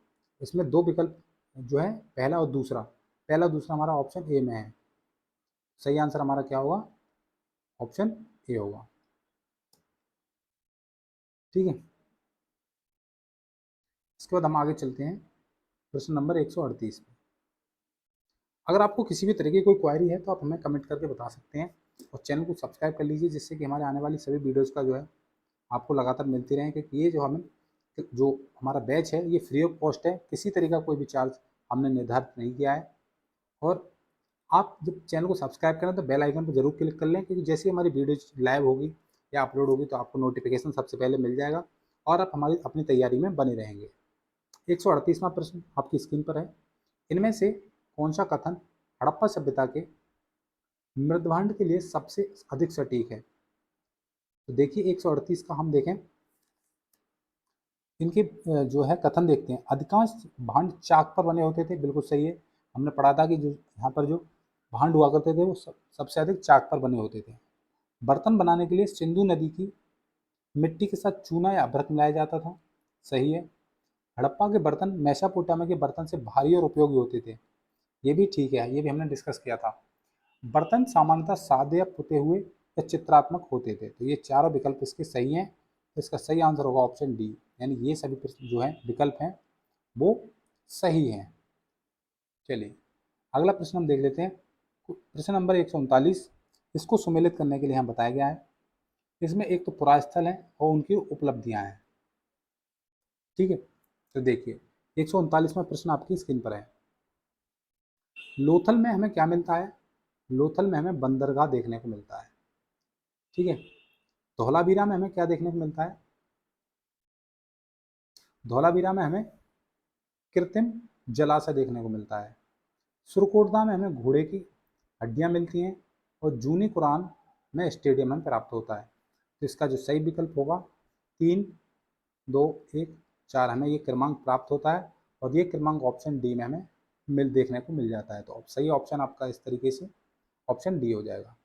इसमें दो विकल्प जो है पहला और दूसरा, पहला दूसरा हमारा ऑप्शन ए में है। सही आंसर हमारा क्या होगा? ऑप्शन ए होगा। ठीक है, इसके बाद हम आगे चलते हैं प्रश्न नंबर 138 पे। अगर आपको किसी भी तरह की कोई क्वायरी है तो आप हमें कमेंट करके बता सकते हैं और चैनल को सब्सक्राइब कर लीजिए जिससे कि हमारे आने वाली सभी वीडियोज़ का जो है आपको लगातार मिलती रहे। क्योंकि ये जो हमारा बैच है ये फ्री ऑफ कॉस्ट है, किसी तरह का कोई भी चार्ज हमने निर्धारित नहीं किया है। और आप जब चैनल को सब्सक्राइब करें तो बेल आइकन पर जरूर क्लिक कर लें, क्योंकि जैसे ही हमारी वीडियो लाइव होगी या अपलोड होगी तो आपको नोटिफिकेशन सबसे पहले मिल जाएगा और आप हमारी अपनी तैयारी में बने रहेंगे। 138वां प्रश्न आपकी स्क्रीन पर है। इनमें से कौन सा कथन हड़प्पा सभ्यता के मृदभांड के लिए सबसे अधिक सटीक है? तो देखिए 138 का हम देखें, इनके जो है कथन देखते हैं। अधिकांश भांड चाक पर बने होते थे, बिल्कुल सही है। हमने पढ़ा था कि जो यहाँ पर जो भांड हुआ करते थे वो सबसे अधिक चाक पर बने होते थे। बर्तन बनाने के लिए सिंधु नदी की मिट्टी के साथ चूना या अभ्रक मिलाया जाता था, सही है। हड़प्पा के बर्तन मेसोपोटामिया के बर्तन से भारी और उपयोगी होते थे, ये भी ठीक है, ये भी हमने डिस्कस किया था। बर्तन सामान्यतः सादे या पुते हुए या चित्रात्मक होते थे। तो ये चारों विकल्प इसके सही हैं। तो इसका सही आंसर होगा ऑप्शन डी, यानी ये सभी प्रश्न जो है विकल्प हैं वो सही हैं। चलिए अगला प्रश्न हम देख लेते हैं। प्रश्न नंबर 139, इसको सुमेलित करने के लिए यहाँ बताया गया है। इसमें एक तो पुरास्थल है और उनकी उपलब्धियां हैं, ठीक है। तो देखिए 139वां प्रश्न आपकी स्क्रीन पर है। लोथल में हमें क्या मिलता है? लोथल में हमें बंदरगाह देखने को मिलता है, ठीक है। धौलावीरा में हमें क्या देखने को मिलता है? धौलावीरा में हमें कृत्रिम जलाशय देखने को मिलता है। सुरकोटदा में हमें घोड़े की हड्डियां मिलती हैं और जूनी कुरान में स्टेडियम में प्राप्त होता है। तो इसका जो सही विकल्प होगा 3, 2, 1, 4 हमें ये क्रमांक प्राप्त होता है और ये क्रमांक ऑप्शन डी में हमें देखने को मिल जाता है। तो अब सही ऑप्शन आपका इस तरीके से ऑप्शन डी हो जाएगा।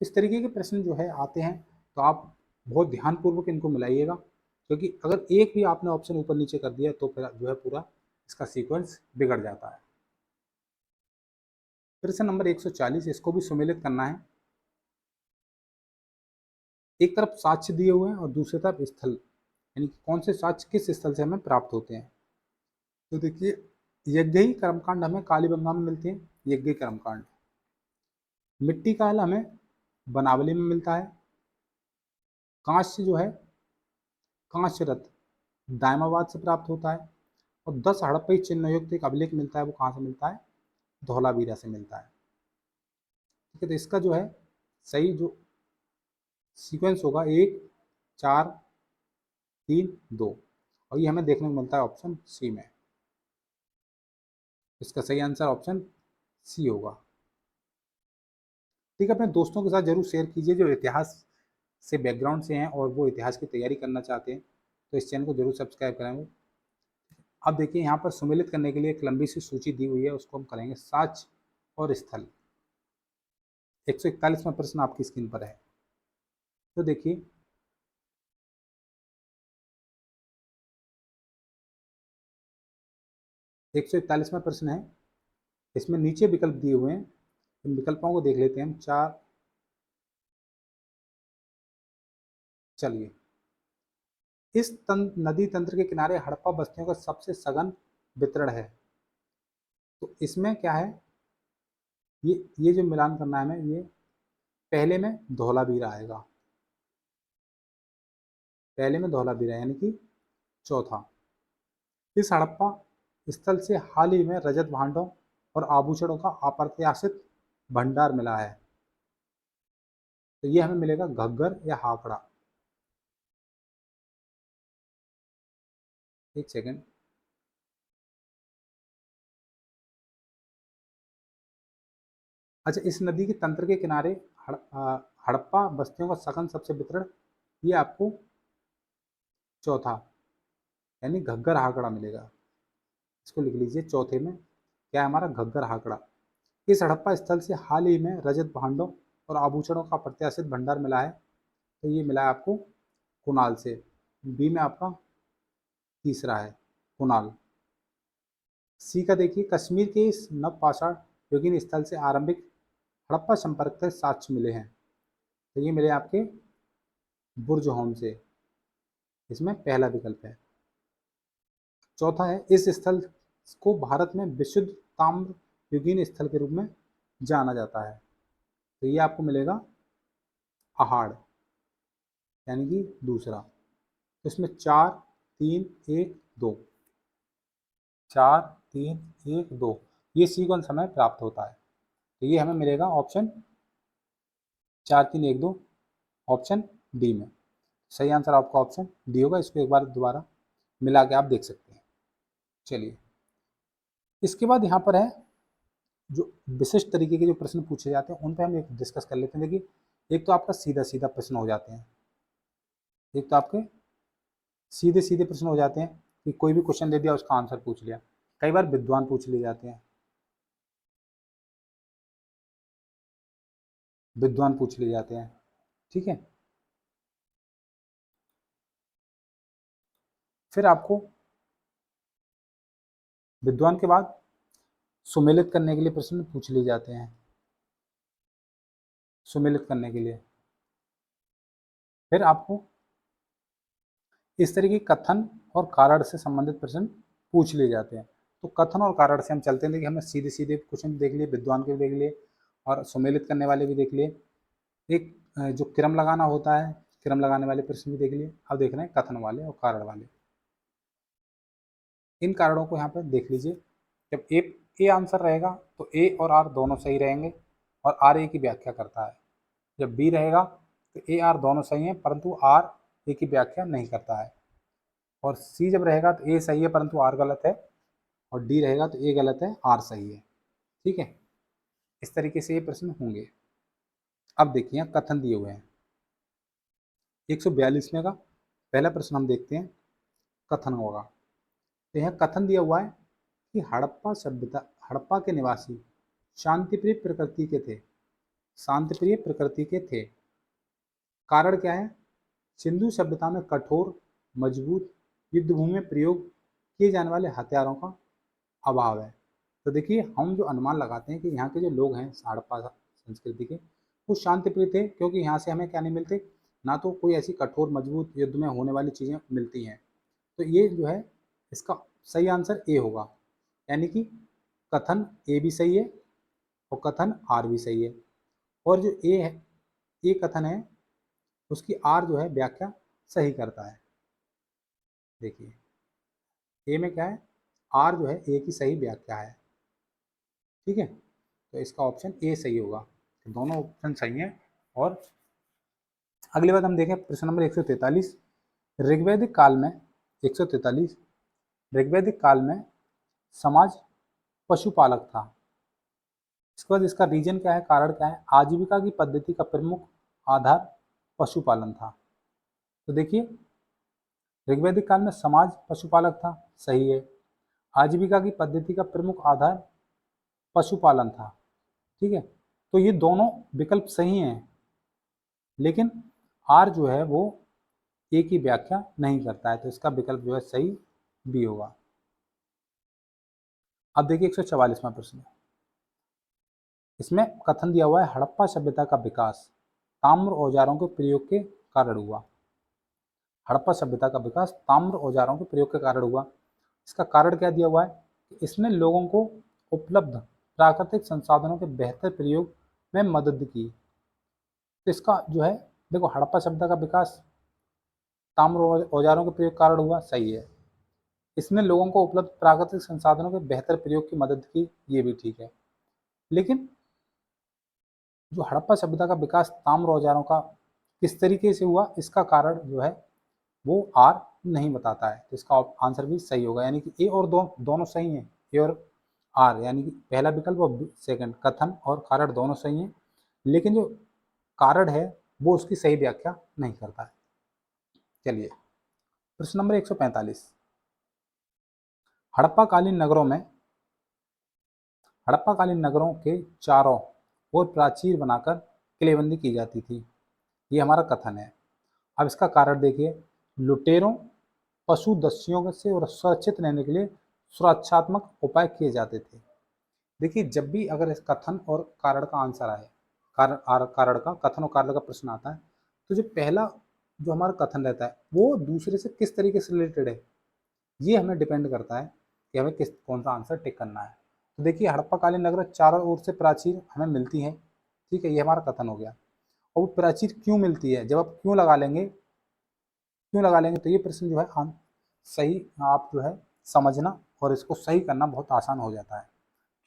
इस तरीके के प्रश्न जो है आते हैं तो आप बहुत ध्यानपूर्वक इनको मिलाइएगा, क्योंकि अगर एक भी आपने ऑप्शन ऊपर नीचे कर दिया तो फिर जो है पूरा इसका सीक्वेंस बिगड़ जाता है। प्रश्न नंबर 140, इसको भी सुमेलित करना है। एक तरफ साक्ष्य दिए हुए हैं और दूसरी तरफ स्थल, यानी कि कौन से साक्ष्य किस स्थल से हमें प्राप्त होते हैं। तो देखिए यज्ञई कर्मकांड हमें कालीबंगा में मिलते हैं, यज्ञई कर्मकांड। मिट्टी का हल हमें बनावली में मिलता है। कांस्य जो है कांस्य रथ दायमाबाद से प्राप्त होता है। और 10 हड़प्पई चिन्ह युक्त एक अभिलेख मिलता है, वो कहाँ से मिलता है? धौलावीरा से मिलता है, ठीक है। तो इसका जो है सही जो सीक्वेंस होगा 1, 4, 3, 2, और ये हमें देखने को मिलता है ऑप्शन सी में। इसका सही आंसर ऑप्शन सी होगा, ठीक है। अपने दोस्तों के साथ जरूर शेयर कीजिए जो इतिहास से बैकग्राउंड से हैं और वो इतिहास की तैयारी करना चाहते हैं, तो इस चैनल को जरूर सब्सक्राइब करेंगे। अब देखिए यहाँ पर सुमेलित करने के लिए एक लंबी सी सूची दी हुई है, उसको हम करेंगे साक्ष्य और स्थल। 141वां प्रश्न आपकी स्क्रीन पर है। तो देखिए 141वां प्रश्न है। इसमें नीचे विकल्प दिए हुए हैं, इन विकल्पों को देख लेते हैं हम। चार, चलिए इस नदी तंत्र के किनारे हड़प्पा बस्तियों का सबसे सघन वितरण है। तो इसमें क्या है, ये जो मिलान करना है हमें, ये पहले में धौलावीरा आएगा, पहले में धौलावीरा यानी कि चौथा। इस हड़प्पा स्थल से हाल ही में रजत भांडों और आभूषणों का अप्रत्याशित भंडार मिला है। तो ये हमें मिलेगा घग्गर या हाकड़ा। एक सेकेंड, अच्छा इस नदी के तंत्र के किनारे हड़प्पा बस्तियों का सघन सबसे वितरण, ये आपको चौथा यानी घग्गर हाकड़ा मिलेगा। इसको लिख लीजिए, चौथे में क्या है हमारा? घग्गर हाकड़ा। इस हड़प्पा स्थल से हाल ही में रजत भांडों और आभूषणों का प्रत्याशित भंडार मिला है। तो ये मिला है आपको कुणाल से। बी में आपका तीसरा है कुणाल। सी का देखिए कश्मीर के इस नवपाषाण युगीन स्थल से आरंभिक हड़प्पा संपर्क के साक्ष्य मिले हैं। तो ये मिले आपके बुर्जहोम से, इसमें पहला विकल्प है। चौथा है इस स्थल को भारत में विशुद्ध ताम्र युगीन स्थल के रूप में जाना जाता है। तो ये आपको मिलेगा पहाड़ यानी कि दूसरा। तो इसमें 4, 3, 1, 2, 4, 3, 1, 2 ये सीक्वेंस हमें प्राप्त होता है। तो ये हमें मिलेगा ऑप्शन 4, 3, 1, 2 ऑप्शन डी में। सही आंसर आपका ऑप्शन डी होगा। इसको एक बार दोबारा मिला के आप देख सकते हैं। चलिए इसके बाद यहाँ पर है जो विशिष्ट तरीके के जो प्रश्न पूछे जाते हैं उन पे हम एक डिस्कस कर लेते हैं। देखिए एक तो आपका सीधा सीधा प्रश्न हो जाते हैं, एक तो आपके सीधे सीधे प्रश्न हो जाते हैं कि कोई भी क्वेश्चन दे दिया उसका आंसर पूछ लिया। कई बार विद्वान पूछ लिए जाते हैं, विद्वान पूछ लिए जाते हैं, ठीक है। फिर आपको विद्वान के बाद सुमेलित करने के लिए प्रश्न पूछ लिए जाते हैं, सुमेलित करने के लिए। फिर आपको इस तरह के कथन और कारण से संबंधित प्रश्न पूछ लिए जाते हैं। तो कथन और कारण से हम चलते हैं, देखिए हमने सीधे सीधे क्वेश्चन देख लिए, विद्वान के भी देख लिए और सुमेलित करने वाले भी देख लिए। एक जो क्रम लगाना होता है, क्रम लगाने वाले प्रश्न भी देख लिए। अब देख रहे हैं कथन वाले और कारण वाले। इन कारणों को यहाँ पर देख लीजिए। जब ए आंसर रहेगा तो ए और आर दोनों सही रहेंगे और आर ए की व्याख्या करता है। जब बी रहेगा तो ए आर दोनों सही हैं परंतु आर ए की व्याख्या नहीं करता है। और सी जब रहेगा तो ए सही है परंतु आर गलत है, और डी रहेगा तो ए गलत है, आर सही है। ठीक है, इस तरीके से ये प्रश्न होंगे। अब देखिए कथन दिए हुए हैं 142 में का पहला प्रश्न हम देखते हैं, कथन होगा। तो यहाँ कथन दिया हुआ है कि हड़प्पा सभ्यता, हड़प्पा के निवासी शांतिप्रिय प्रकृति के थे, शांतिप्रिय प्रकृति के थे। कारण क्या है? सिंधु सभ्यता में कठोर मजबूत युद्धभूमि में प्रयोग किए जाने वाले हथियारों का अभाव है। तो देखिए हम जो अनुमान लगाते हैं कि यहाँ के जो लोग हैं हड़प्पा संस्कृति के, वो शांतिप्रिय थे, क्योंकि यहाँ से हमें क्या नहीं मिलते, ना तो कोई ऐसी कठोर मजबूत युद्ध में होने वाली चीज़ें मिलती हैं। तो ये जो है इसका सही आंसर ए होगा, यानी कि कथन ए भी सही है और कथन आर भी सही है। और जो ए है, ए कथन है, उसकी आर जो है व्याख्या सही करता है। देखिए ए में क्या है, आर जो है ए की सही व्याख्या है। ठीक है, तो इसका ऑप्शन ए सही होगा। तो दोनों ऑप्शन सही हैं। और अगली बात हम देखें प्रश्न नंबर 143। ऋग्वैदिक काल में 143 ऋग्वैदिक काल में समाज पशुपालक था। इसके बाद इसका रीजन क्या है, कारण क्या है? आजीविका की पद्धति का प्रमुख आधार पशुपालन था। तो देखिए ऋग्वैदिक काल में समाज पशुपालक था, सही है। आजीविका की पद्धति का प्रमुख आधार पशुपालन था। ठीक है, तो ये दोनों विकल्प सही हैं, लेकिन आर जो है वो ए की व्याख्या नहीं करता है, तो इसका विकल्प जो है सही बी होगा। अब देखिए 144वां प्रश्न, इसमें कथन दिया हुआ है हड़प्पा सभ्यता का विकास ताम्र औजारों के प्रयोग के कारण हुआ। हड़प्पा सभ्यता का विकास ताम्र औजारों के प्रयोग के कारण हुआ। इसका कारण क्या दिया हुआ है कि इसने लोगों को उपलब्ध प्राकृतिक संसाधनों के बेहतर प्रयोग में मदद की। तो इसका जो है देखो हड़प्पा सभ्यता का विकास ताम्र औजारों के प्रयोग कारण हुआ, सही है। इसने लोगों को उपलब्ध प्राकृतिक संसाधनों के बेहतर प्रयोग की मदद की, ये भी ठीक है। लेकिन जो हड़प्पा सभ्यता का विकास ताम्र औजारों का किस तरीके से हुआ, इसका कारण जो है वो आर नहीं बताता है। तो इसका आंसर भी सही होगा, यानी कि ए और दोनों सही हैं, ए और आर, यानी कि पहला विकल्प और सेकंड कथन और कारण दोनों सही हैं, लेकिन जो कारण है वो उसकी सही व्याख्या नहीं करता है। चलिए प्रश्न नंबर 145। हड़प्पाकालीन नगरों में हड़प्पाकालीन नगरों के चारों ओर प्राचीर बनाकर किलेबंदी की जाती थी, ये हमारा कथन है। अब इसका कारण देखिए, लुटेरों पशु दस्युओं से और सुरक्षित रहने के लिए सुरक्षात्मक उपाय किए जाते थे। देखिए जब भी अगर इस कथन और कारण का आंसर आए, कारण का कथन और कारण का प्रश्न आता है, तो जो पहला जो हमारा कथन रहता है वो दूसरे से किस तरीके से रिलेटेड है, ये हमें डिपेंड करता है कि हमें कौन सा आंसर टिक करना है। तो देखिए हड़प्पाकालीन नगर चारों ओर से प्राचीर हमें मिलती है, ठीक है, ये हमारा कथन हो गया। और वो प्राचीर क्यों मिलती है, जब आप क्यों लगा लेंगे, तो ये प्रश्न जो है सही आप जो है समझना और इसको सही करना बहुत आसान हो जाता है।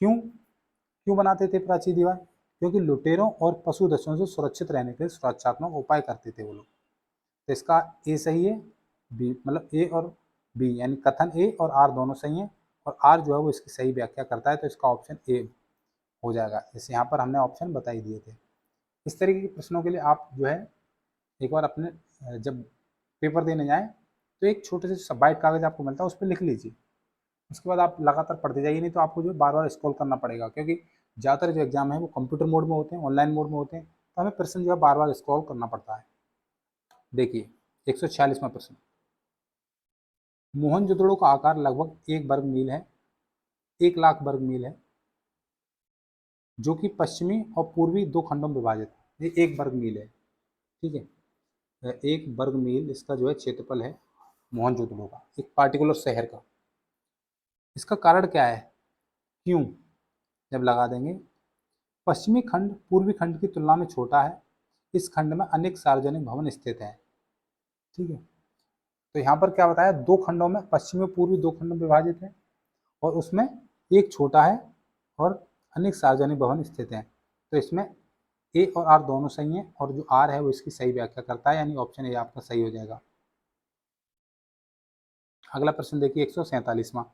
क्यों क्यों बनाते थे प्राचीर दीवार? क्योंकि लुटेरों और पशु दस्युओं से सुरक्षित रहने के लिए सुरक्षात्मक उपाय करते थे वो लोग। तो इसका ए सही है, बी मतलब ए और बी यानी कथन ए और आर दोनों सही हैं, और आर जो है वो इसकी सही व्याख्या करता है, तो इसका ऑप्शन ए हो जाएगा। जैसे यहाँ पर हमने ऑप्शन बता ही दिए थे। इस तरीके के प्रश्नों के लिए आप जो है एक बार अपने जब पेपर देने जाएं तो एक छोटे से वाइट कागज आपको मिलता है, उस पर लिख लीजिए। उसके बाद आप लगातार पढ़ते जाइए, नहीं तो आपको जो बार बार स्क्रॉल करना पड़ेगा, क्योंकि ज़्यादातर जो एग्जाम है वो कंप्यूटर मोड में होते हैं, ऑनलाइन मोड में होते हैं, तो हमें प्रश्न जो है बार बार स्क्रॉल करना पड़ता है। देखिए 146वां प्रश्न, मोहनजोदड़ो का आकार लगभग 1 वर्ग मील है, 1 लाख वर्ग मील है, जो कि पश्चिमी और पूर्वी 2 खंडों में विभाजित है। ये 1 वर्ग मील है, ठीक है। 1 वर्ग मील इसका जो है क्षेत्रफल है मोहनजोदड़ो का, एक पार्टिकुलर शहर का। इसका कारण क्या है, क्यों, जब लगा देंगे, पश्चिमी खंड पूर्वी खंड की तुलना में छोटा है, इस खंड में अनेक सार्वजनिक भवन स्थित हैं, ठीक है। तो यहाँ पर क्या बताया, 2 खंडों में, पश्चिमी और पूर्वी 2 खंडों में विभाजित है, और उसमें एक छोटा है और अनेक सार्वजनिक भवन स्थित हैं। तो इसमें ए और आर दोनों सही हैं, और जो आर है वो इसकी सही व्याख्या करता है, यानी ऑप्शन ए आपका सही हो जाएगा। अगला प्रश्न देखिए 147वां।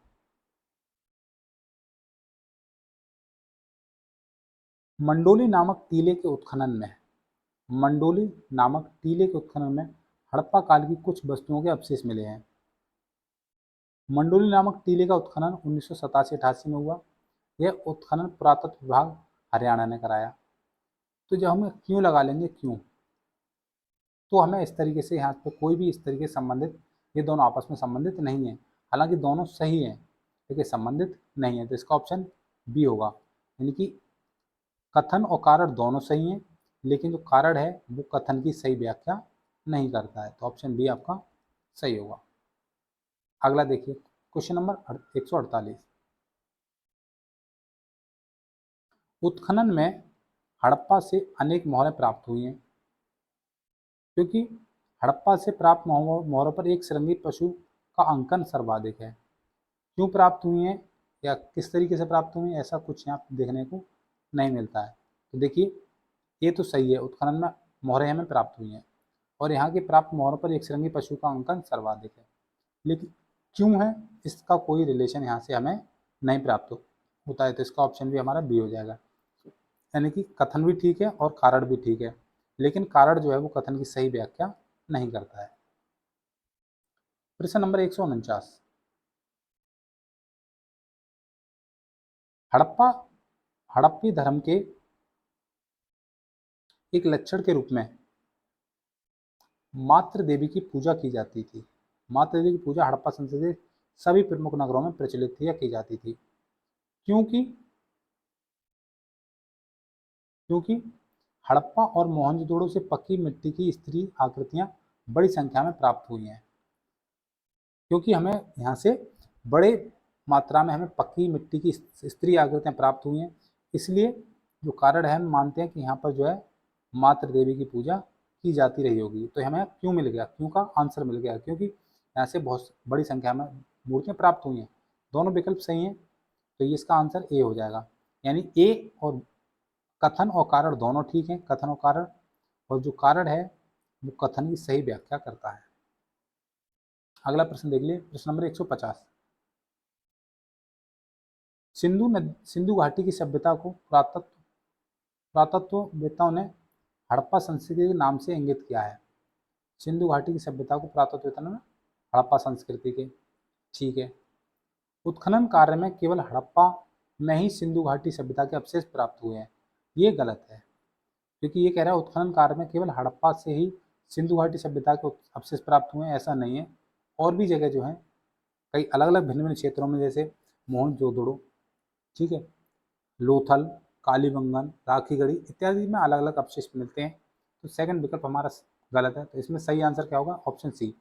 मंडोली नामक टीले के उत्खनन में, मंडोली नामक टीले के उत्खनन में हड़प्पा काल की कुछ वस्तुओं के अवशेष मिले हैं। मंडोली नामक टीले का उत्खनन 1987-88 में हुआ। यह उत्खनन पुरातत्व विभाग हरियाणा ने कराया। तो जब हम क्यों लगा लेंगे, क्यों, तो हमें इस तरीके से यहाँ पे कोई भी इस तरीके से संबंधित, ये दोनों आपस में संबंधित नहीं है, हालांकि दोनों सही हैं लेकिन संबंधित नहीं है, तो इसका ऑप्शन बी होगा। यानी कि कथन और कारण दोनों सही हैं, लेकिन जो कारण है वो कथन की सही व्याख्या नहीं करता है, तो ऑप्शन बी आपका सही होगा। अगला देखिए क्वेश्चन नंबर 148। उत्खनन में हड़प्पा से अनेक मोहरें प्राप्त हुई हैं, क्योंकि हड़प्पा से प्राप्त मोहरों पर एक श्रृंगी पशु का अंकन सर्वाधिक है। क्यों प्राप्त हुई हैं या किस तरीके से प्राप्त हुई हैं, ऐसा कुछ यहाँ देखने को नहीं मिलता है। तो देखिए ये तो सही है, उत्खनन में मोहरें हमें प्राप्त हुई हैं, और यहाँ की प्राप्त मोहरों पर एक श्रृंगी पशु का अंकन सर्वाधिक है, लेकिन क्यों है इसका कोई रिलेशन यहाँ से हमें नहीं प्राप्त होता है, तो इसका ऑप्शन भी हमारा बी हो जाएगा। यानी कि कथन भी ठीक है और कारण भी ठीक है, लेकिन कारण जो है वो कथन की सही व्याख्या नहीं करता है। प्रश्न नंबर 149। हड़प्पा हड़प्पी धर्म के एक लक्षण के रूप में मातृ देवी की पूजा की जाती थी। मातृ देवी की पूजा हड़प्पा संस्कृति सभी प्रमुख नगरों में प्रचलित थी या की जाती थी, क्योंकि क्योंकि हड़प्पा और मोहनजोदड़ो से पक्की मिट्टी की स्त्री आकृतियां बड़ी संख्या में प्राप्त हुई हैं, क्योंकि हमें यहाँ से बड़े मात्रा में हमें पक्की मिट्टी की स्त्री आकृतियां प्राप्त हुई हैं, इसलिए जो कारण है हम मानते हैं कि यहाँ पर जो है मातृ देवी की पूजा की जाती रही होगी। तो हमें क्यों मिल गया, क्यों का आंसर मिल गया, क्योंकि यहाँ से बहुत बड़ी संख्या में मूर्तियाँ प्राप्त हुई हैं। दोनों विकल्प सही हैं, तो ये इसका आंसर ए हो जाएगा। यानी ए और कथन और कारण दोनों ठीक हैं, कथन और कारण, और जो कारण है वो कथन की सही व्याख्या करता है। अगला प्रश्न देख लिए, प्रश्न नंबर 150। सिंधु घाटी की सभ्यता को पुरातत्ववेत्ताओं ने हड़प्पा संस्कृति के नाम से इंगित किया है। सिंधु घाटी की सभ्यता को पुरातत्ववेत्ताओं ने हड़प्पा संस्कृति के, ठीक है। उत्खनन कार्य में केवल हड़प्पा में ही सिंधु घाटी सभ्यता के अवशेष प्राप्त हुए हैं, ये गलत है, क्योंकि ये कह रहा है उत्खनन कार्य में केवल हड़प्पा से ही सिंधु घाटी सभ्यता के अवशेष प्राप्त हुए हैं, ऐसा नहीं है। और भी जगह जो है कई अलग अलग भिन्न भिन्न क्षेत्रों में, जैसे मोहनजोदड़ो, ठीक है, लोथल, कालीबंगन, राखीगढ़ी इत्यादि में अलग अलग अवशेष मिलते हैं। तो सेकंड विकल्प हमारा गलत है, तो इसमें सही आंसर क्या होगा, ऑप्शन सी,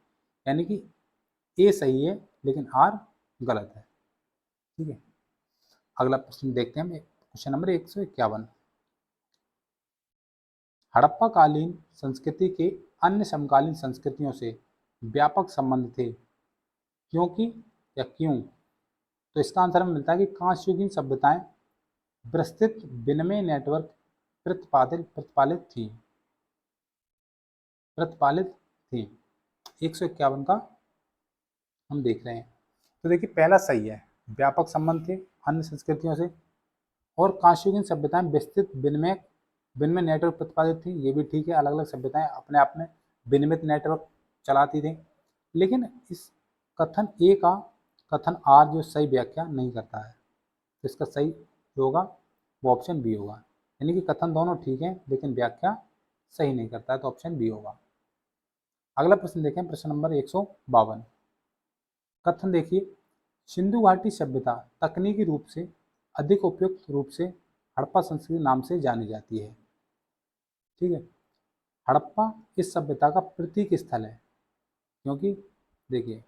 यानी कि ए सही है लेकिन आर गलत है, ठीक है। अगला प्रश्न देखते हैं, क्वेश्चन नंबर 151। हड़प्पा कालीन संस्कृति के अन्य समकालीन संस्कृतियों से व्यापक संबंध थे, क्योंकि या क्यों, तो इसका आंसर हमें मिलता है कि कांस्ययुगीन सभ्यताएं विस्तृत विनिमय नेटवर्क प्रतिपालित थी। 151 का हम देख रहे हैं, तो देखिए पहला सही है, व्यापक संबंध थे अन्य संस्कृतियों से, और कांस्ययुगीन सभ्यताएं विस्तृत विनिमय नेटवर्क प्रतिपादित थी, ये भी ठीक है, अलग अलग सभ्यताएं अपने आप में विनिमित नेटवर्क चलाती थी। लेकिन इस कथन ए का कथन आर जो सही व्याख्या नहीं करता है, तो इसका सही जो होगा वो ऑप्शन बी होगा। यानी कि कथन दोनों ठीक है लेकिन व्याख्या सही नहीं करता है, तो ऑप्शन बी होगा। अगला प्रश्न देखें, प्रश्न नंबर 152। कथन देखिए, सिंधु घाटी सभ्यता तकनीकी रूप से अधिक उपयुक्त रूप से हड़प्पा संस्कृति नाम से जानी जाती है। ठीक है, हड़प्पा इस सभ्यता का प्रतीक स्थल है, क्योंकि देखिए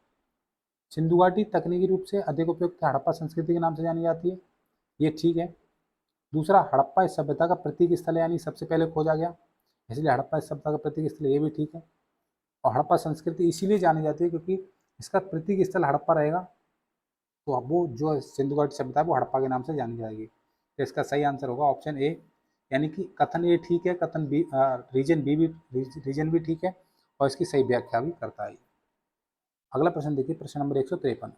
सिंधु घाटी तकनीकी रूप से अधिक उपयुक्त हड़प्पा संस्कृति के नाम से जानी जाती है, ये ठीक है। दूसरा, हड़प्पा इस सभ्यता का प्रतीक स्थल है, यानी सबसे पहले खोजा गया, इसलिए हड़प्पा इस सभ्यता का प्रतीक स्थल है, ये भी ठीक है। और हड़प्पा संस्कृति इसीलिए जानी जाती है क्योंकि इसका प्रतीक स्थल हड़प्पा रहेगा, तो अब वो जो सिंधु घाटी सभ्यता है वो हड़प्पा के नाम से जानी जाएगी। तो इसका सही आंसर होगा ऑप्शन ए, यानी कि कथन ए ठीक है, कथन बी रीजन भी ठीक है, और इसकी सही व्याख्या भी करता है। अगला प्रश्न देखिए, प्रश्न नंबर 153।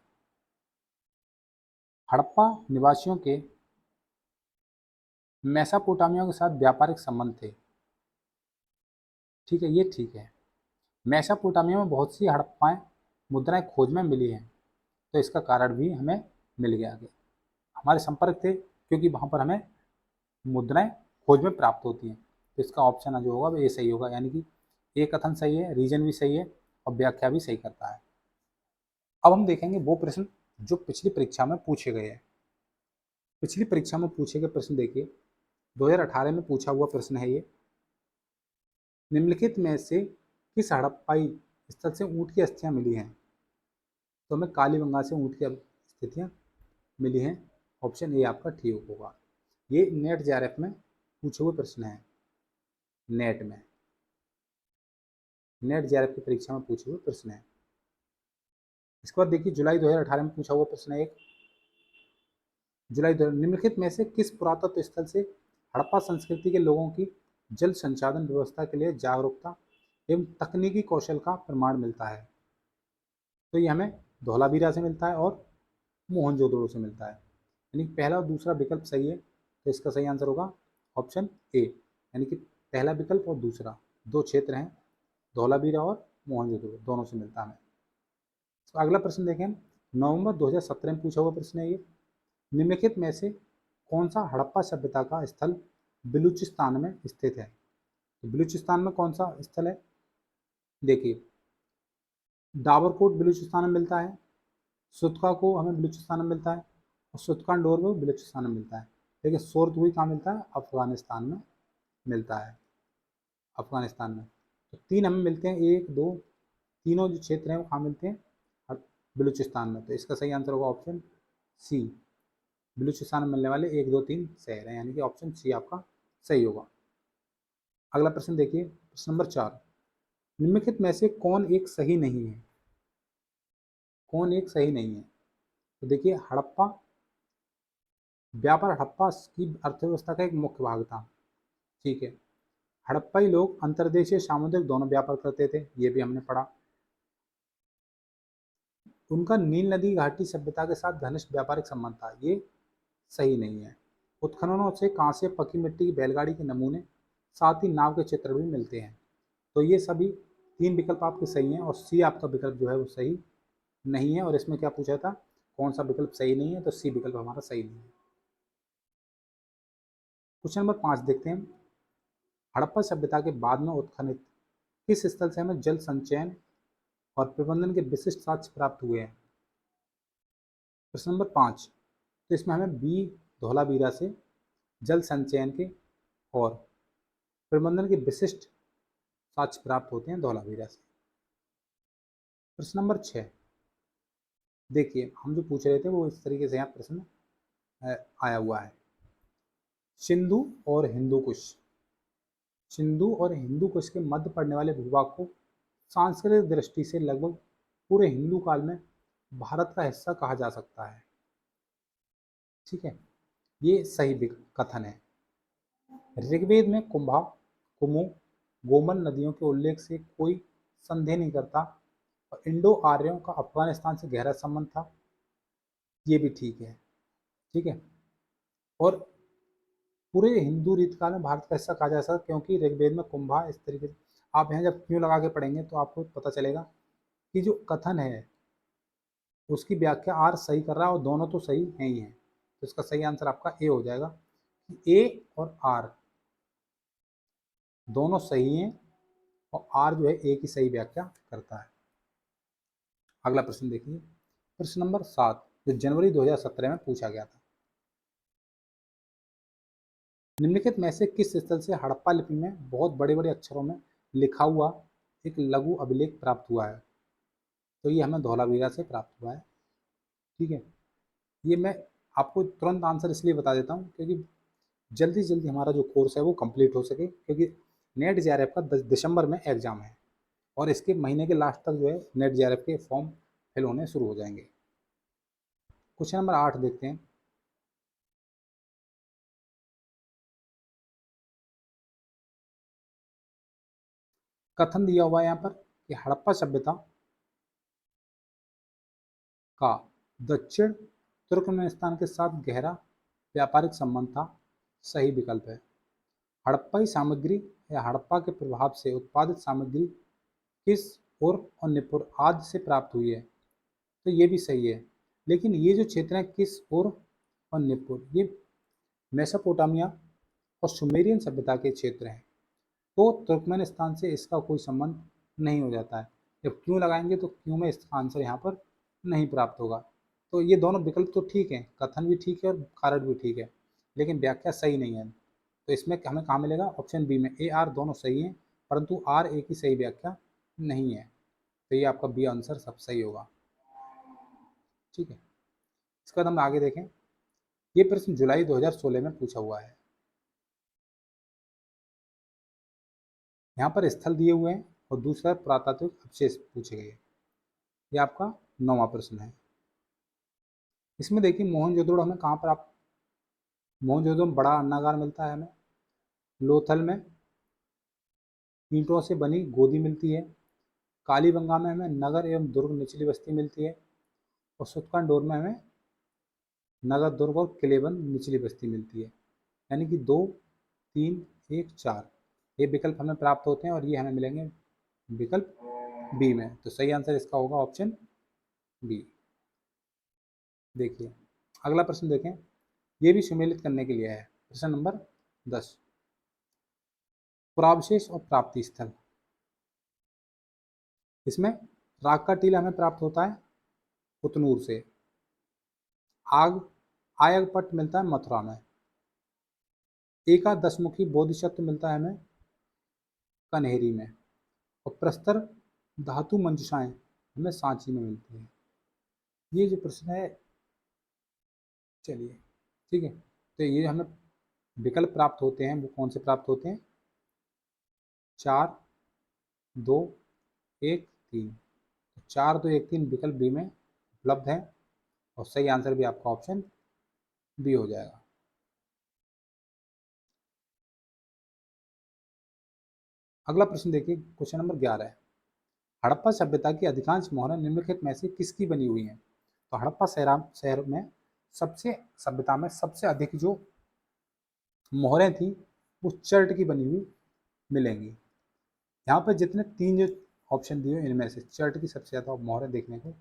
हड़प्पा निवासियों के मेसोपोटामिया के साथ व्यापारिक संबंध थे। ठीक है, ये ठीक है। मेसोपोटामिया में बहुत सी हड़प्पाएं मुद्राएं खोज में मिली हैं, तो इसका कारण भी हमें मिल गया आगे। हमारे संपर्क थे क्योंकि वहाँ पर हमें मुद्राएं खोज में प्राप्त होती हैं, तो इसका ऑप्शन जो होगा वो ये सही होगा, यानी कि ये कथन सही है, रीजन भी सही है, और व्याख्या भी सही करता है। अब हम देखेंगे वो प्रश्न जो पिछली परीक्षा में पूछे गए हैं। पिछली परीक्षा में पूछे गए प्रश्न देखिए, 2018 में पूछा हुआ प्रश्न है ये, निम्नलिखित में से किस हड़प्पाई स्थल से ऊँट की अस्थियां मिली हैं? तो हमें कालीबंगा से ऊँट की स्थितियाँ मिली हैं, ऑप्शन ए आपका ठीक होगा। ये नेट जेआरएफ में पूछे हुए प्रश्न है, नेट जेआरएफ की परीक्षा में पूछे हुए प्रश्न है। इसके बाद देखिए, जुलाई 2018 में पूछा हुआ प्रश्न है एक, निम्नलिखित में से किस पुरातत्व स्थल से हड़प्पा संस्कृति के लोगों की जल संसाधन व्यवस्था के लिए जागरूकता एवं तकनीकी कौशल का प्रमाण मिलता है? तो ये हमें धौलावीरा से मिलता है और मोहनजोदड़ो से मिलता है, यानी पहला और दूसरा विकल्प सही है, तो इसका सही आंसर होगा ऑप्शन ए, यानी कि पहला विकल्प और दूसरा दो क्षेत्र हैं, धौलावीरा और मोहनजोदड़ो, दोनों से मिलता है हमें। तो अगला प्रश्न देखें, नवंबर 2017 में पूछा हुआ प्रश्न है ये, निम्नलिखित में से कौन सा हड़प्पा सभ्यता का स्थल बलूचिस्तान में स्थित है? तो बलूचिस्तान में कौन सा स्थल है? देखिए, डाबरकोट बलूचिस्तान में मिलता है, सुतका को हमें बलूचिस्तान में मिलता है, और सुतकान डोर को बलूचिस्तान में मिलता है। लेकिन सोरतुई कहाँ मिलता है? अफगानिस्तान में मिलता है, अफगानिस्तान में। तो तीन हमें मिलते हैं, एक दो, तीनों जो क्षेत्र हैं वो कहाँ मिलते हैं? बलूचिस्तान में। तो इसका सही आंसर होगा ऑप्शन सी, बलूचिस्तान में मिलने वाले एक दो तीन शहर हैं, यानी कि ऑप्शन सी आपका सही होगा। अगला प्रश्न देखिए, प्रश्न नंबर 4, निम्नलिखित में से कौन एक सही नहीं है? कौन एक सही नहीं है? तो देखिए, हड़प्पा व्यापार हड़प्पा की अर्थव्यवस्था का एक मुख्य भाग था। ठीक है, हड़प्पाई लोग अंतर्देशीय सामुद्रिक दोनों व्यापार करते थे, ये भी हमने पढ़ा। उनका नील नदी घाटी सभ्यता के साथ घनिष्ठ व्यापारिक संबंध था, ये सही नहीं है। उत्खननों से कांसे, पकी मिट्टी की बैलगाड़ी के नमूने, साथ ही नाव के चित्र भी मिलते हैं। तो ये सभी तीन विकल्प आपके सही हैं, और सी आपका विकल्प जो है वो सही नहीं है। और इसमें क्या पूछा था, कौन सा विकल्प सही नहीं है? तो सी विकल्प हमारा सही नहीं है। क्वेश्चन नंबर 5 देखते हैं, हड़प्पा सभ्यता के बाद में उत्खनित किस स्थल से हमें जल संचयन और प्रबंधन के विशिष्ट साक्ष्य प्राप्त हुए हैं? प्रश्न नंबर 5, तो इसमें हमें बी धौलावीरा से जल संचयन के और प्रबंधन के विशिष्ट साक्ष्य प्राप्त होते हैं धौलावीरा से। प्रश्न नंबर 6 देखिए, हम जो पूछ रहे थे वो इस तरीके से यहाँ प्रश्न आया हुआ है, सिंधु और हिंदू कुश, सिंधु और हिंदू कुश के मध्य पड़ने वाले भूभाग को सांस्कृतिक दृष्टि से लगभग पूरे हिंदू काल में भारत का हिस्सा कहा जा सकता है। ठीक है, ये सही कथन है। ऋग्वेद में कुंभा, कुमु, गोमन नदियों के उल्लेख से कोई संदेह नहीं करता, और इंडो आर्यों का अफगानिस्तान से गहरा संबंध था, ये भी ठीक है। ठीक है, और पूरे हिंदू रीतकाल में भारत का हिस्सा कहा जा सकता, क्योंकि ऋग्वेद में कुंभा इस तरीके से, आप यहाँ जब क्यों लगा के पढ़ेंगे तो आपको पता चलेगा कि जो कथन है उसकी व्याख्या आर सही कर रहा है, और दोनों तो सही नहीं है। तो इसका सही आंसर आपका ए हो जाएगा, कि ए और आर दोनों सही हैं, और आर जो है ए की सही व्याख्या करता है। अगला प्रश्न देखिए, प्रश्न नंबर 7 जो जनवरी 2017 में पूछा गया था, निम्नलिखित में से किस स्थल से हड़प्पा लिपि में बहुत बड़े बड़े अक्षरों में लिखा हुआ एक लघु अभिलेख प्राप्त हुआ है? तो ये हमें धौलावीरा से प्राप्त हुआ है। ठीक है, ये मैं आपको तुरंत आंसर इसलिए बता देता हूँ क्योंकि जल्दी से जल्दी हमारा जो कोर्स है वो कंप्लीट हो सके, क्योंकि नेट जेआरएफ का 10 दिसंबर में एग्जाम है और इसके महीने के लास्ट तक जो है नेट जेआरएफ के फॉर्म फिल होने शुरू हो जाएंगे। क्वेश्चन नंबर 8 देखते हैं। कथन दिया हुआ है यहाँ पर कि हड़प्पा सभ्यता का दक्षिण तुर्कमेनिस्तान के साथ गहरा व्यापारिक संबंध था। सही विकल्प है। हड़प्पाई सामग्री या हड़प्पा के प्रभाव से उत्पादित सामग्री किस और निपुर आदि से प्राप्त हुई है? तो ये भी सही है, लेकिन ये जो क्षेत्र है किस और निपुर, ये मेसोपोटामिया और सुमेरियन सभ्यता के क्षेत्र हैं, तो तुर्कमेनिस्तान से इसका कोई संबंध नहीं हो जाता है। जब क्यों लगाएंगे तो क्यों में इसका आंसर यहाँ पर नहीं प्राप्त होगा। तो ये दोनों विकल्प तो ठीक है, कथन भी ठीक है और कारण भी ठीक है, लेकिन व्याख्या सही नहीं है। तो इसमें हमें कहाँ मिलेगा? ऑप्शन बी में। ए आर दोनों सही हैं, परंतु आर ए की सही व्याख्या नहीं है। तो ये आपका बी आंसर सब सही होगा। ठीक है, इसके बाद हम आगे देखें। ये प्रश्न जुलाई 2016 में पूछा हुआ है। यहाँ पर स्थल दिए हुए हैं और दूसरा पुरातात्विक अवशेष पूछे गए। ये आपका 9वां प्रश्न है। इसमें देखिए मोहनजोदड़ो हमें कहाँ पर आप मोहनजोदड़ो में बड़ा अन्नागार मिलता है हमें। लोथल में ईंटों से बनी गोदी मिलती है। कालीबंगा में हमें नगर एवं दुर्ग निचली बस्ती मिलती है और सुतकंडोर में हमें नगर दुर्ग और किलेबंद निचली बस्ती मिलती है। यानी कि 2, 3, 1, 4 ये विकल्प हमें प्राप्त होते हैं और ये हमें मिलेंगे विकल्प बी में। तो सही आंसर इसका होगा ऑप्शन बी। देखिए अगला प्रश्न देखें, ये भी सुमेलित करने के लिए है। प्रश्न नंबर 10, पुरावशेष और प्राप्ति स्थल। इसमें राग का टीला हमें प्राप्त होता है पुतनूर से। आग आयगपट मिलता है मथुरा में। एकादशमुखी बोधिसत्व मिलता है हमें कन्हेरी में। और प्रस्तर धातु मंजुषाएं हमें सांची में मिलती हैं। ये जो प्रश्न है, चलिए ठीक है, तो ये हमें विकल्प प्राप्त होते हैं, वो कौन से प्राप्त होते हैं? 4, 2, 1, 3। 4, 2, 1, 3 विकल्प बी में उपलब्ध है और सही आंसर भी आपका ऑप्शन बी हो जाएगा। अगला प्रश्न देखिए, क्वेश्चन नंबर 11 है। हड़प्पा सभ्यता की अधिकांश मोहरें निम्नलिखित में से किसकी बनी हुई हैं? तो हड़प्पा शहर में सभ्यता में सबसे अधिक जो मोहरें थी वो चर्ट की बनी हुई मिलेंगी। यहाँ पर जितने 3 जो ऑप्शन दिए इनमें से चर्ट की सबसे ज़्यादा मोहरें देखने को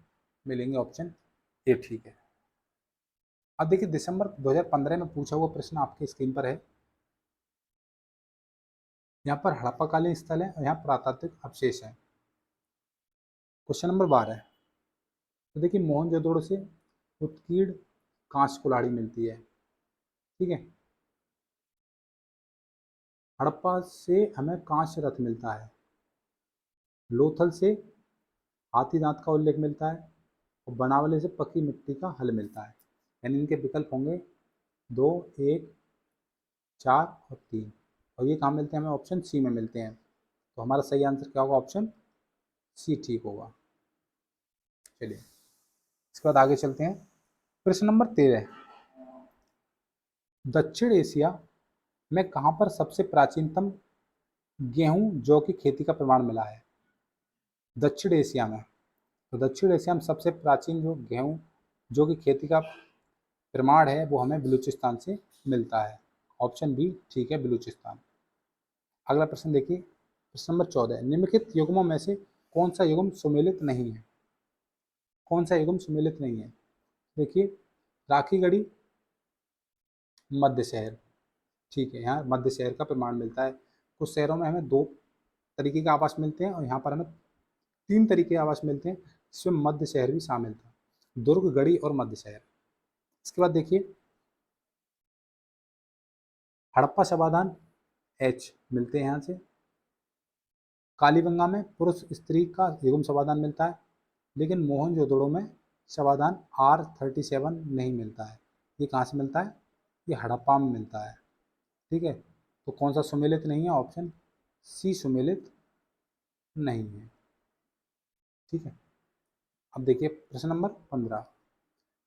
मिलेंगी। ऑप्शन ए ठीक है। अब देखिए दिसंबर 2015 में पूछा हुआ प्रश्न आपकी स्क्रीन पर है। यहाँ पर हड़प्पाकालीन स्थल है और यहाँ पुरातात्विक अवशेष है। क्वेश्चन नंबर 12 है। तो देखिए मोहनजोदड़ो से उत्कीर्ण कांच कुल्हाड़ी मिलती है। ठीक है, हड़प्पा से हमें कांच रथ मिलता है। लोथल से हाथी दांत का उल्लेख मिलता है और बनावले से पक्की मिट्टी का हल मिलता है। यानी इनके विकल्प होंगे 2, 1, 4 और 3। और ये कहाँ मिलते हैं? हमें ऑप्शन सी में मिलते हैं। तो हमारा सही आंसर क्या होगा? ऑप्शन सी ठीक होगा। चलिए इसके बाद आगे चलते हैं। प्रश्न नंबर 13, दक्षिण एशिया में कहाँ पर सबसे प्राचीनतम गेहूं जौ की खेती का प्रमाण मिला है? दक्षिण एशिया में। तो दक्षिण एशिया में सबसे प्राचीन जो गेहूं जौ की खेती का प्रमाण है वो हमें बलूचिस्तान से मिलता है। ऑप्शन बी ठीक है, बलूचिस्तान। अगला प्रश्न देखिए, प्रश्न नंबर 14, निम्नलिखित युग्मों में से कौन सा युग्म सुमेलित नहीं है? कौन सा युग्म सुमेलित नहीं है? देखिए राखीगढ़ी मध्य शहर। ठीक है, यहाँ मध्य शहर का प्रमाण मिलता है। कुछ शहरों में हमें 2 तरीके के आवास मिलते हैं और यहाँ पर हमें 3 तरीके के आवास मिलते हैं, जिसमें मध्य शहर भी शामिल था। दुर्ग, गढ़ी और मध्य शहर। इसके बाद देखिए हड़प्पा समाधान एच मिलते हैं यहाँ से। कालीबंगा में पुरुष स्त्री का युग्म समाधान मिलता है, लेकिन मोहनजोदड़ो में समाधान R37 नहीं मिलता है। ये कहाँ से मिलता है? ये हड़प्पा में मिलता है। ठीक है, तो कौन सा सुमेलित नहीं है? ऑप्शन सी सुमेलित नहीं है। ठीक है, अब देखिए प्रश्न नंबर 15।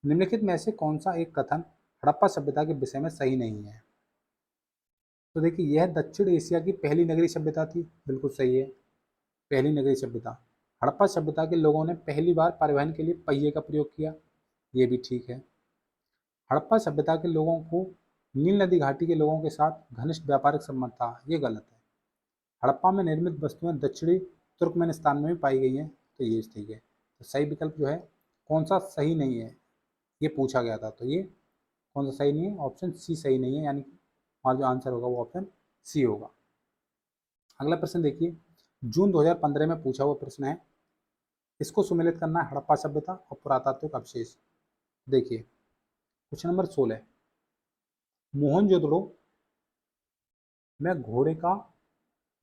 निम्नलिखित में से कौन सा एक कथन हड़प्पा सभ्यता के विषय में सही नहीं है? तो देखिए यह दक्षिण एशिया की पहली नगरीय सभ्यता थी, बिल्कुल सही है, पहली नगरीय सभ्यता। हड़प्पा सभ्यता के लोगों ने पहली बार परिवहन के लिए पहिए का प्रयोग किया, ये भी ठीक है। हड़प्पा सभ्यता के लोगों को नील नदी घाटी के लोगों के साथ घनिष्ठ व्यापारिक संबंध था, ये गलत है। हड़प्पा में निर्मित वस्तुएं दक्षिणी तुर्कमेनिस्तान में भी पाई गई हैं, तो ये ठीक है। तो सही विकल्प जो है कौन सा सही नहीं है ये पूछा गया था, तो ये कौन सा सही नहीं है? ऑप्शन सी सही नहीं है, यानी हमारा जो आंसर होगा वो ऑप्शन सी होगा। अगला प्रश्न देखिए, जून 2015 में पूछा हुआ प्रश्न है, इसको सुमेलित करना है हड़प्पा सभ्यता और पुरातात्विक अवशेष। देखिए क्वेश्चन नंबर 16, मोहनजोदड़ो में घोड़े का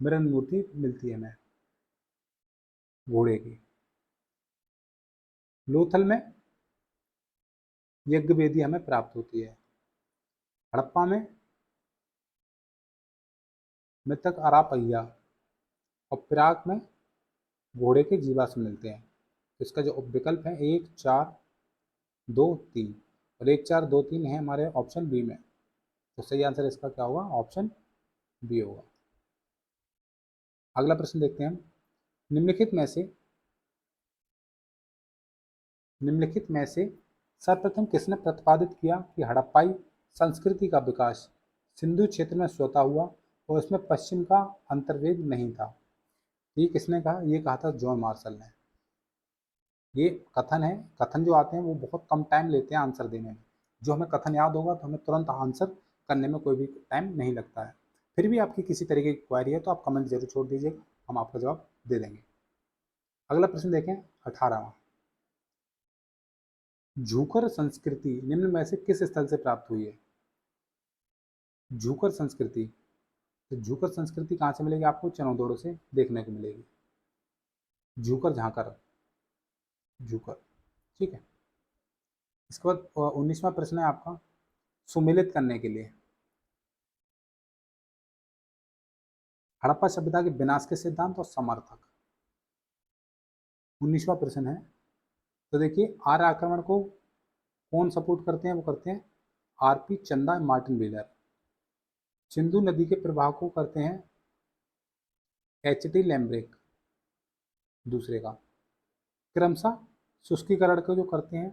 मृण मूर्ति मिलती है, हमें घोड़े की। लोथल में यज्ञ वेदी हमें प्राप्त होती है। हड़प्पा में मृतक अरापैया और प्राग में घोड़े के जीवाश्म मिलते हैं। तो इसका जो विकल्प है 1 4 2 3 और 1 4 2 3 है हमारे ऑप्शन बी में, तो सही आंसर इसका क्या होगा? ऑप्शन बी होगा। अगला प्रश्न देखते हैं हम, निम्नलिखित में से सर्वप्रथम किसने प्रतिपादित किया कि हड़प्पाई संस्कृति का विकास सिंधु क्षेत्र में स्वतः हुआ और इसमें पश्चिम का अंतर्वेद नहीं था? ये किसने कहा? ये कहा था जॉन मार्शल ने। ये कथन है, कथन जो आते हैं वो बहुत कम टाइम लेते हैं आंसर देने में। जो हमें कथन याद होगा तो हमें तुरंत आंसर करने में कोई भी टाइम नहीं लगता है। फिर भी आपकी किसी तरीके की क्वारी है तो आप कमेंट जरूर छोड़ दीजिएगा, हम आपका जवाब दे देंगे। अगला प्रश्न देखें 18वां, झूकर संस्कृति निम्न में से किस स्थल से प्राप्त हुई है? झूकर संस्कृति, तो झूकर संस्कृति कहाँ से मिलेगी आपको? चनौदोड़ो से देखने को मिलेगी। झूकर झांकर झूकर। ठीक है, इसके बाद 19वां प्रश्न है आपका, सुमेलित करने के लिए हड़प्पा सभ्यता के विनाश के सिद्धांत और समर्थक। 19वां प्रश्न है, तो देखिए आर्य आक्रमण को कौन सपोर्ट करते हैं? वो करते हैं आरपी चंदा, मार्टिन व्हीलर। सिंधु नदी के प्रवाह को करते हैं एच टी लैम्ब्रेक, दूसरे का। क्रमशः शुष्कीकरण को जो करते हैं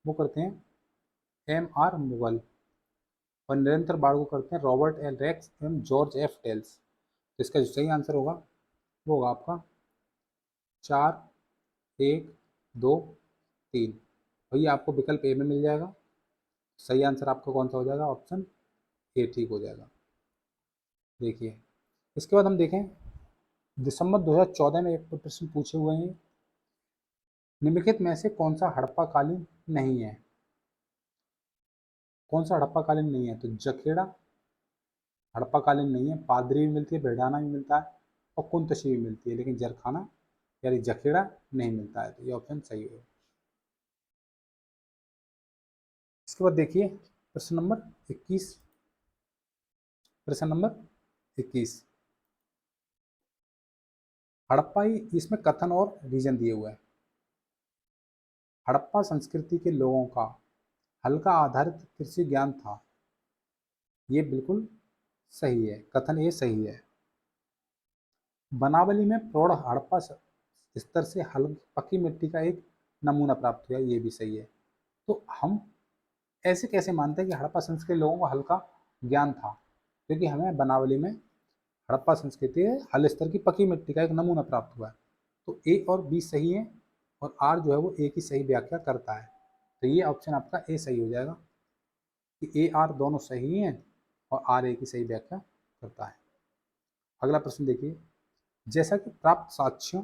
वो करते हैं M R मुगल, और निरंतर बाढ़ को करते हैं रॉबर्ट एल रेक्स एवं जॉर्ज एफ टेल्स। तो इसका जो सही आंसर होगा वो होगा आपका 4 1 2 3, और ये आपको विकल्प ए में मिल जाएगा। सही आंसर आपका कौन सा हो जाएगा? ऑप्शन ए ठीक हो जाएगा। देखिए इसके बाद हम देखें, दिसंबर 2014 में एक प्रश्न पूछे हुए हैं, निम्नलिखित में से कौन सा हड़प्पा कालीन नहीं है? कौन सा हड़प्पा कालीन नहीं है? तो जखेड़ा हड़प्पा कालीन नहीं है, पादरी भी मिलती है, बेडाना भी मिलता है और कुंतशी भी मिलती है, लेकिन जरखाना यानी जखेड़ा नहीं मिलता है, तो ये ऑप्शन सही है। इसके बाद देखिए प्रश्न नंबर 21, प्रश्न नंबर 21 हड़प्पाई, इसमें कथन और रीजन दिए हुए हैं। हड़प्पा संस्कृति के लोगों का हल्का आधारित कृषि ज्ञान था, ये बिल्कुल सही है, कथन ये सही है। बनावली में प्रौढ़ हड़प्पा स्तर से हल्की पक्की मिट्टी का एक नमूना प्राप्त हुआ, ये भी सही है। तो हम ऐसे कैसे मानते हैं कि हड़प्पा संस्कृति के लोगों को हल्का ज्ञान था? क्योंकि हमें बनावली में हड़प्पा संस्कृति के हल स्तर की पकी मिट्टी का एक नमूना प्राप्त हुआ है, तो ए और बी सही है और आर जो है वो ए की सही व्याख्या करता है, तो ये ऑप्शन आपका ए सही हो जाएगा कि ए आर दोनों सही हैं और आर ए की सही व्याख्या करता है। अगला प्रश्न देखिए, जैसा कि प्राप्त साक्ष्यों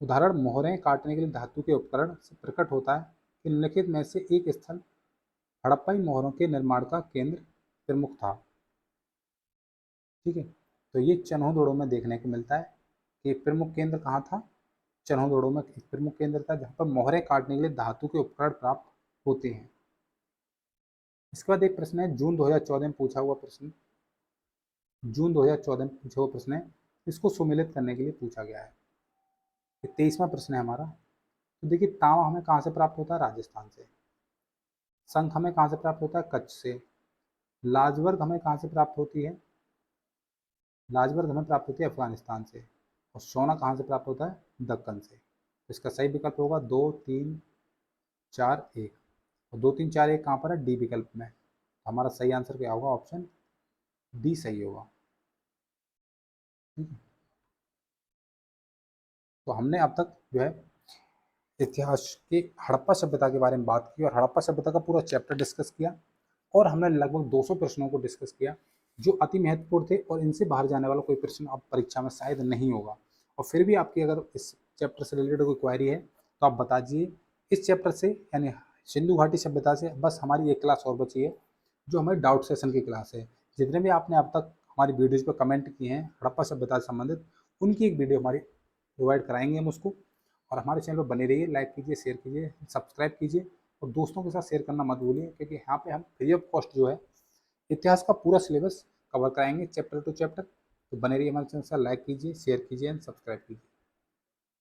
उदाहरण मोहरें काटने के लिए धातु के उपकरण से प्रकट होता है कि निम्नलिखित में से एक स्थल हड़प्पाई मोहरों के निर्माण का केंद्र प्रमुख था। ठीक है, तो ये चन्होदोड़ो में देखने को मिलता है कि प्रमुख केंद्र कहाँ था। चन्होदोड़ो में एक प्रमुख केंद्र था जहाँ पर मोहरें काटने के लिए धातु के उपकरण प्राप्त होते हैं। इसके बाद एक प्रश्न है जून 2014 में पूछा हुआ प्रश्न, जून 2014 में पूछा हुआ प्रश्न है, इसको सुमेलित करने के लिए पूछा गया है। ये 23वां प्रश्न है हमारा। तो देखिए तांबा हमें कहाँ से प्राप्त होता है, राजस्थान से। शंख हमें कहाँ से प्राप्त होता है, कच्छ से। लाजवर्द हमें कहाँ से प्राप्त होती है, लाजवर्द हमें प्राप्त होती है अफगानिस्तान से। और सोना कहाँ से प्राप्त होता है, दक्कन से। तो इसका सही विकल्प होगा 2, 3, 4, 1। और 2, 3, 4, 1 कहाँ पर है, डी विकल्प में। तो हमारा सही आंसर क्या होगा, ऑप्शन डी सही होगा। ठीक है, तो हमने अब तक जो है इतिहास की हड़प्पा सभ्यता के बारे में बात की और हड़प्पा सभ्यता का पूरा चैप्टर डिस्कस किया और हमने लगभग 200 प्रश्नों को डिस्कस किया जो अति महत्वपूर्ण थे और इनसे बाहर जाने वाला कोई प्रश्न अब परीक्षा में शायद नहीं होगा। और फिर भी आपकी अगर इस चैप्टर से रिलेटेड कोई क्वेरी है तो आप बता दीजिए। इस चैप्टर से यानी सिंधु घाटी सभ्यता से बस हमारी एक क्लास और बची है जो हमारी डाउट सेशन की क्लास है। जितने भी आपने अब तक हमारी वीडियोज़ पर कमेंट किए हैं हड़प्पा सभ्यता से संबंधित, उनकी एक वीडियो हमारी प्रोवाइड कराएंगे हम उसको। और हमारे चैनल पर बने रहिए, लाइक कीजिए, शेयर कीजिए, सब्सक्राइब कीजिए और दोस्तों के साथ शेयर करना मत भूलिए क्योंकि यहाँ पे हम फ्री ऑफ कॉस्ट जो है इतिहास का पूरा सिलेबस कवर कराएंगे चैप्टर टू चैप्टर। तो बने रहिए हमारे चैनल से, लाइक कीजिए, शेयर कीजिए एंड सब्सक्राइब कीजिए।